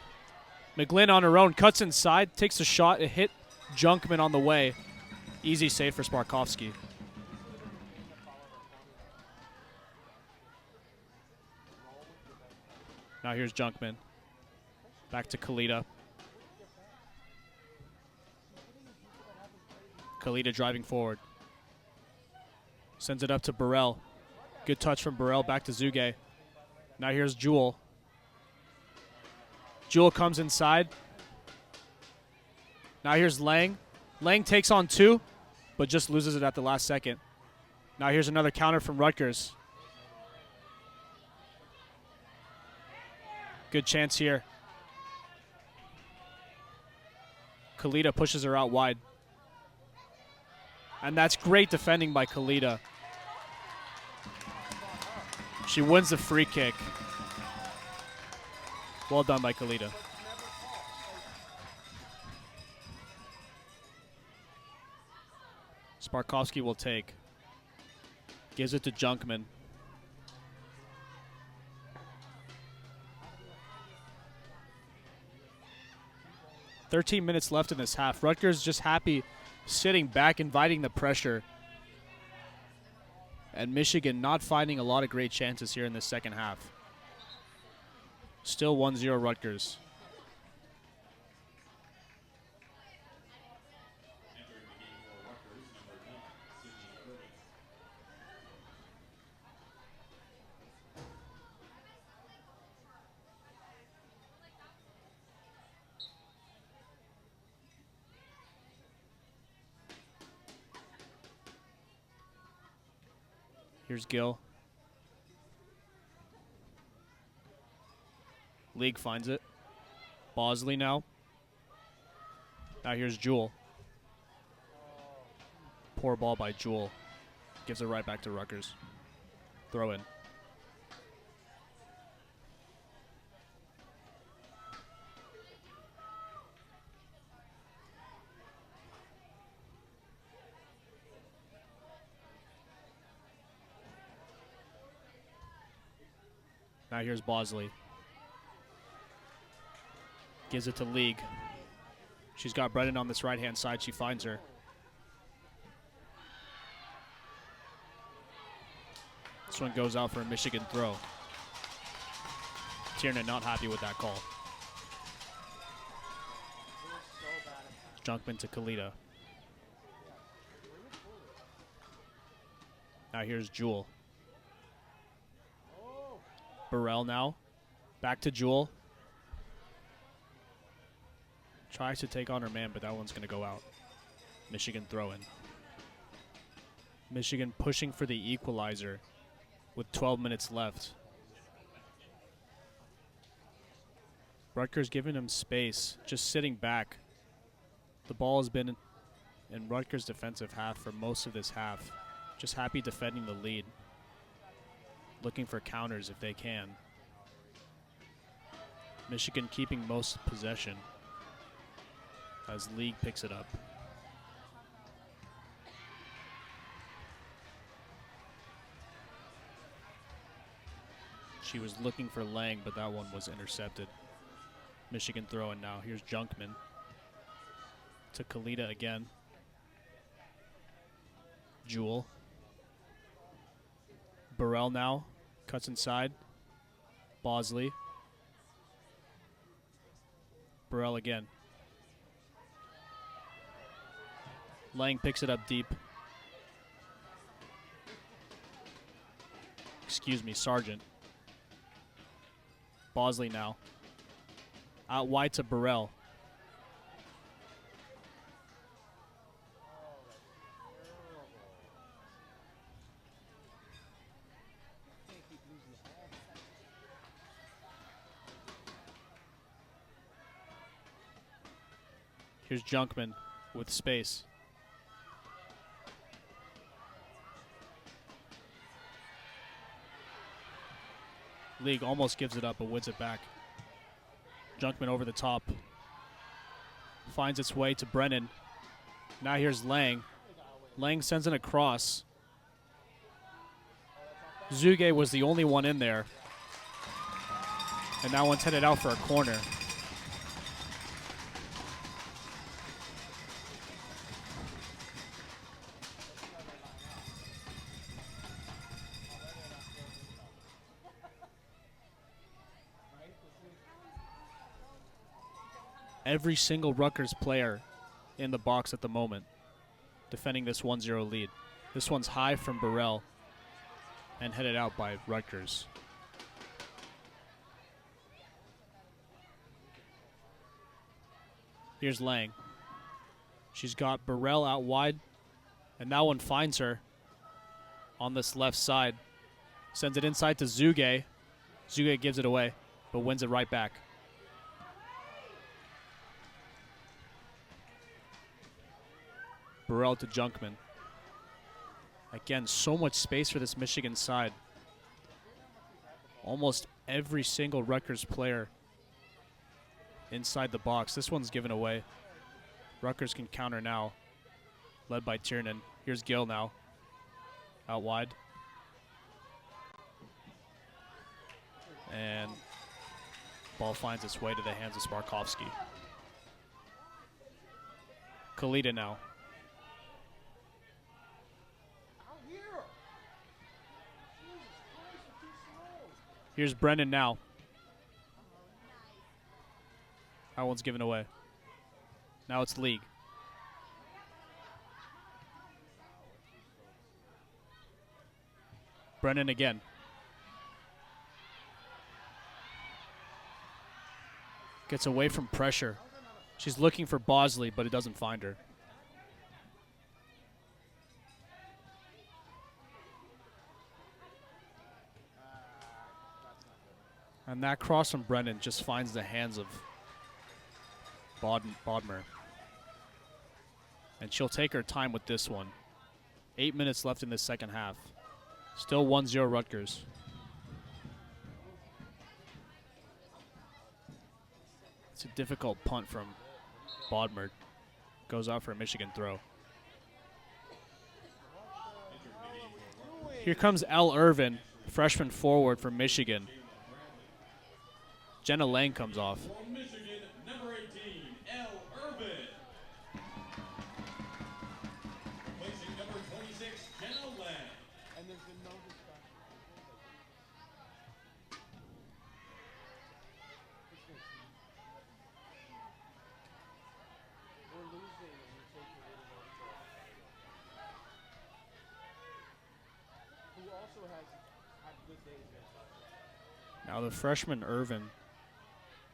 McGlynn on her own, cuts inside, takes a shot. It hit Junkman on the way. Easy save for Sparkovsky. Now here's Junkman. Back to Kalita. Kalita driving forward. Sends it up to Burrell. Good touch from Burrell, back to Zuge. Now here's Jewel. Jewel comes inside. Now here's Lang. Lang takes on two, but just loses it at the last second. Now here's another counter from Rutgers. Good chance here. Kalita pushes her out wide. And that's great defending by Kalita. She wins the free kick. Well done by Kalita. Sparkovsky will take. Gives it to Junkman. "13 minutes left in this half. Rutgers just happy sitting back, inviting the pressure. And Michigan not finding a lot of great chances here in the second half. Still 1-0 Rutgers. Here's Gill. League finds it. Bosley now. Now here's Jewel. Poor ball by Jewel. Gives it right back to Rutgers. Throw in. Now here's Bosley. Gives it to League. She's got Brennan on this right-hand side. She finds her. This one goes out for a Michigan throw. Tiernan not happy with that call. Junkman to Kalita. Now here's Jewel. Burrell now. Back to Jewel. Tries to take on her man, but that one's going to go out. Michigan throw-in. Michigan pushing for the equalizer with 12 minutes left. Rutgers giving him space, just sitting back. The ball has been in Rutgers' defensive half for most of this half. Just happy defending the lead. Looking for counters if they can. Michigan keeping most possession as League picks it up. She was looking for Lang, but that one was intercepted. Michigan throwing now. Here's Junkman to Kalita again. Jewel. Burrell now cuts inside. Bosley. Burrell again. Lang picks it up deep. Excuse me, Sargent. Bosley now. Out wide to Burrell. Here's Junkman with space. League almost gives it up, but wins it back. Junkman over the top. Finds its way to Brennan. Now here's Lang. Lang sends in a cross. Zuge was the only one in there. And that one's headed out for a corner. Every single Rutgers player in the box at the moment defending this 1-0 lead. This one's high from Burrell and headed out by Rutgers. Here's Lang. She's got Burrell out wide, and that one finds her on this left side. Sends it inside to Zuge. Zuge gives it away, but wins it right back. Burrell to Junkman. Again, so much space for this Michigan side. Almost every single Rutgers player inside the box. This one's given away. Rutgers can counter now, led by Tiernan. Here's Gill now, out wide. And ball finds its way to the hands of Sparkowski. Kalita now. Here's Brennan now. That one's given away. Now it's League. Brennan again. Gets away from pressure. She's looking for Bosley, but it doesn't find her. And that cross from Brennan just finds the hands of Bodmer. And she'll take her time with this one. 8 minutes left in the second half. Still 1-0 Rutgers. It's a difficult punt from Bodmer. Goes out for a Michigan throw. Here comes L. Irvin, freshman forward from Michigan. Jenna Lang comes off. For Michigan, number 18, L. Irvin. Replacing number 26, Jenna Lang. And there's been no discussion. We're losing and we take the lead over. Who also has had good days against us. Now the freshman Irvin,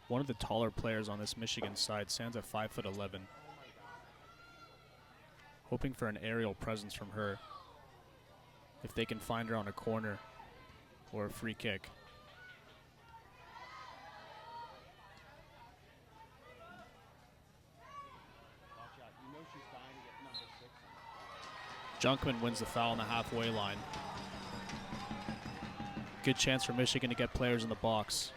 one of the taller players on this Michigan side, stands at 5'11". Hoping for an aerial presence from her if they can find her on a corner or a free kick. Watch out. You know she's dying to get number 6. Junkman wins the foul on the halfway line. Good chance for Michigan to get players in the box.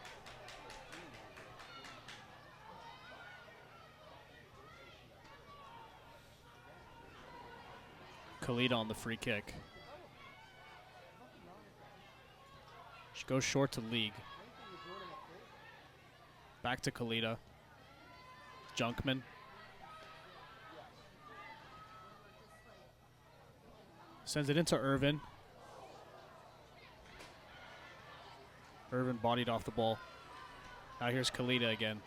Kalita on the free kick. She Goes short to League. Back to Kalita. Junkman. Sends it into Irvin. Irvin bodied off the ball. Now here's Kalita again.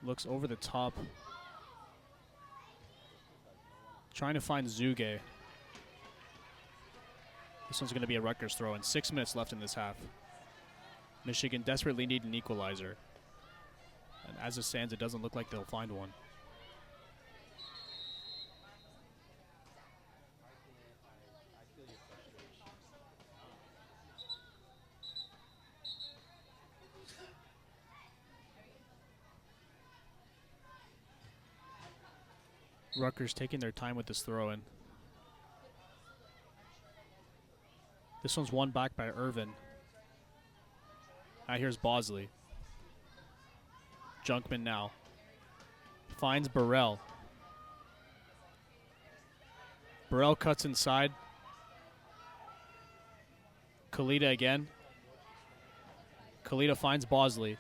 Looks over the top. Trying to find Zuge. This one's going to be a Rutgers throw in. 6 minutes left in this half. Michigan desperately need an equalizer. And as it stands, it doesn't look like they'll find one. Rutgers taking their time with this throw-in. This one's won back by Irvin. Now here's Bosley. Junkman now. Finds Burrell. Burrell cuts inside. Kalita again. Kalita finds Bosley.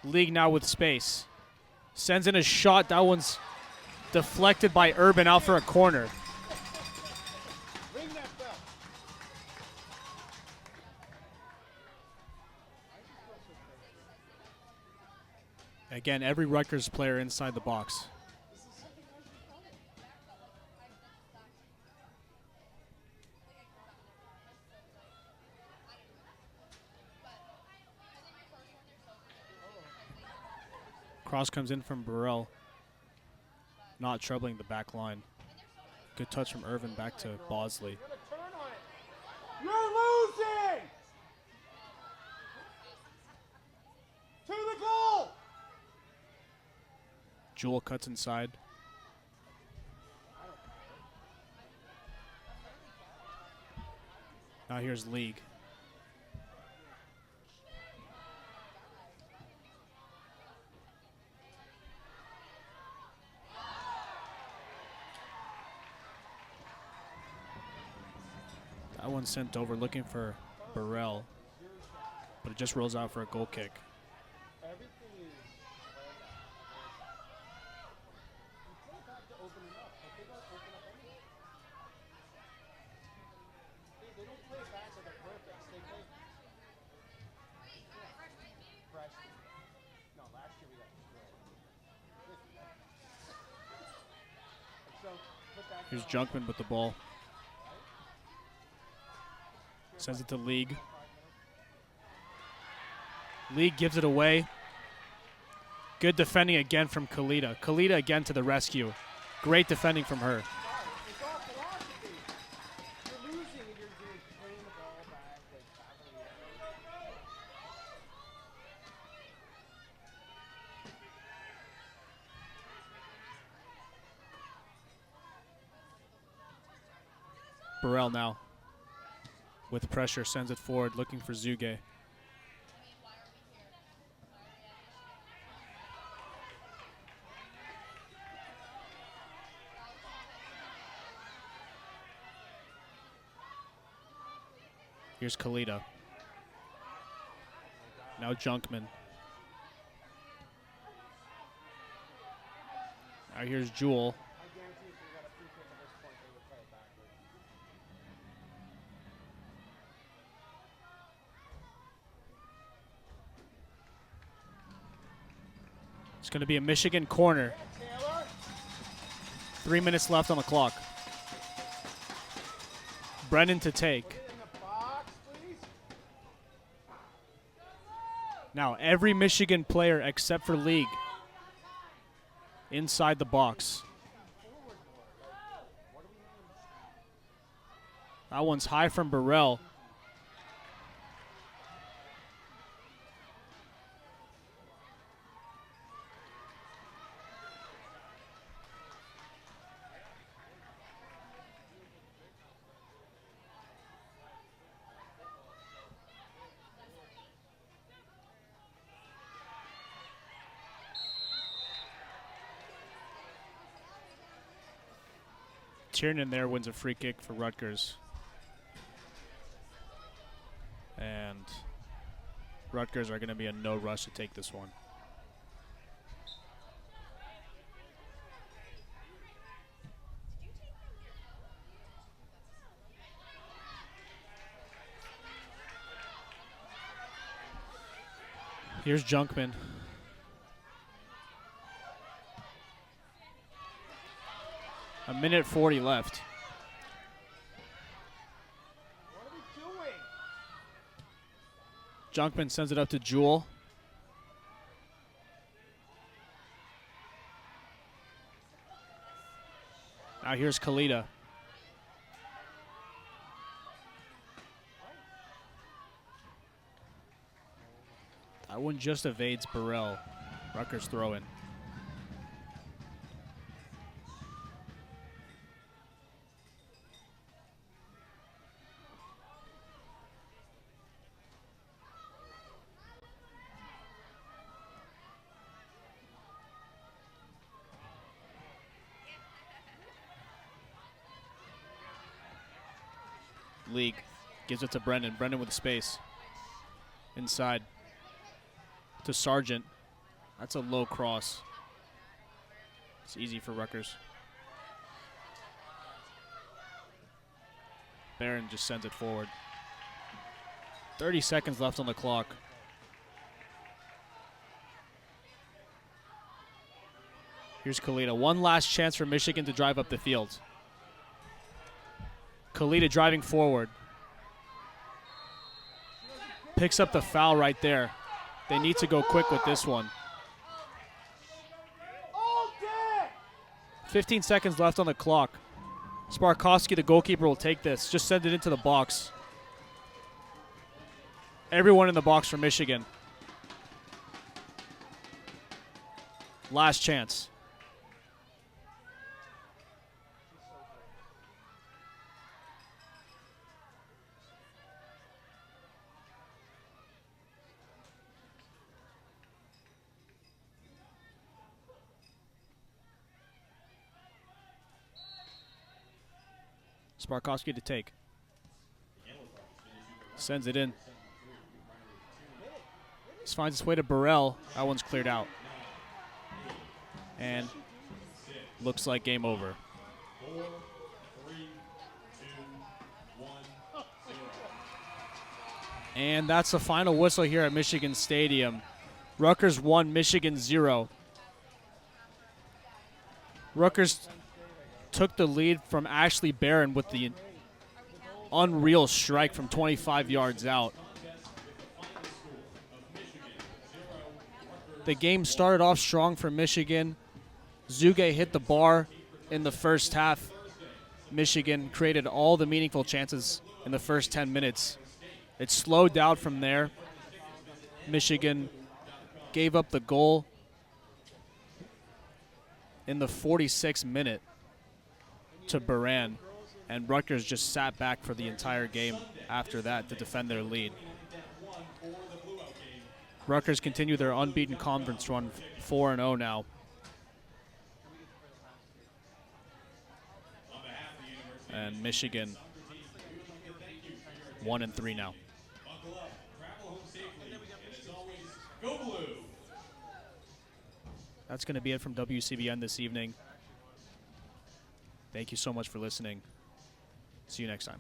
League now with space. Sends in a shot. That one's deflected by Urban out for a corner. Ring that bell. Again, every Rutgers player inside the box. Cross comes in from Burrell. Not troubling the back line. Good touch from Irvin back to Bosley. You're losing! To the goal! Jewell cuts inside. Now here's League. That one sent over looking for Burrell, but it just rolls out for a goal kick. Everything is you play back to open it up, but they don't open up anything. They don't play back to the purpose. They play freshman. No, last year we got destroyed. So put that Here's Junkman with the ball. Sends it to League. League gives it away. Good defending again from Kalita. Kalita again to the rescue. Great defending from her. it's all philosophy. You're losing and you're playing the ball back like traveling. Burrell now. With pressure, sends it forward, looking for Zuge. Here's Kalita. Now Junkman. Now here's Jewell. I guarantee if we got a free kick at this point, they would play it backwards. It's going to be a Michigan corner. Taylor, 3 minutes left on the clock. Brennan to take. put it in the box, please. Now every Michigan player except for League inside the box. That one's high from Burrell. Tiernan there wins a free kick for Rutgers. And Rutgers are going to be in no rush to take this one. Here's Junkman. A minute 40 left. What are we doing? Junkman sends it up to Jewell. Now here's Kalita. That one just evades Burrell. Rutgers throw in. League gives it to Brendan. Brendan with space. Inside. To Sargent. That's a low cross. It's easy for Rutgers. Barron just sends it forward. 30 seconds left on the clock. Here's Kalita. One last chance for Michigan to drive up the field. Kalita driving forward. Picks up the foul right there. They need to go quick with this one. 15 seconds left on the clock. Sparkowski, the goalkeeper, will take this. Just send it into the box. Everyone in the box for Michigan. Last chance. Sparkowski to take. Sends it in. This finds its way to Burrell. That one's cleared out. And looks like game over. 4, 3, 2, 1, 0. And that's the final whistle here at Michigan Stadium. Rutgers 1, Michigan 0. Rutgers took the lead from Ashley Barron with the unreal strike from 25 yards out. The game started off strong for Michigan. Zuge hit the bar in the first half. Michigan created all the meaningful chances in the first 10 minutes. It slowed down from there. Michigan gave up the goal in the 46th minute to Baran, and Rutgers just sat back for the entire game after that to defend their lead. Rutgers continue their unbeaten conference run, 4-0 now. And Michigan 1-3 now. Buckle up, travel home safely, and as always, go blue! That's going to be it from WCBN this evening. Thank you so much for listening. See you next time.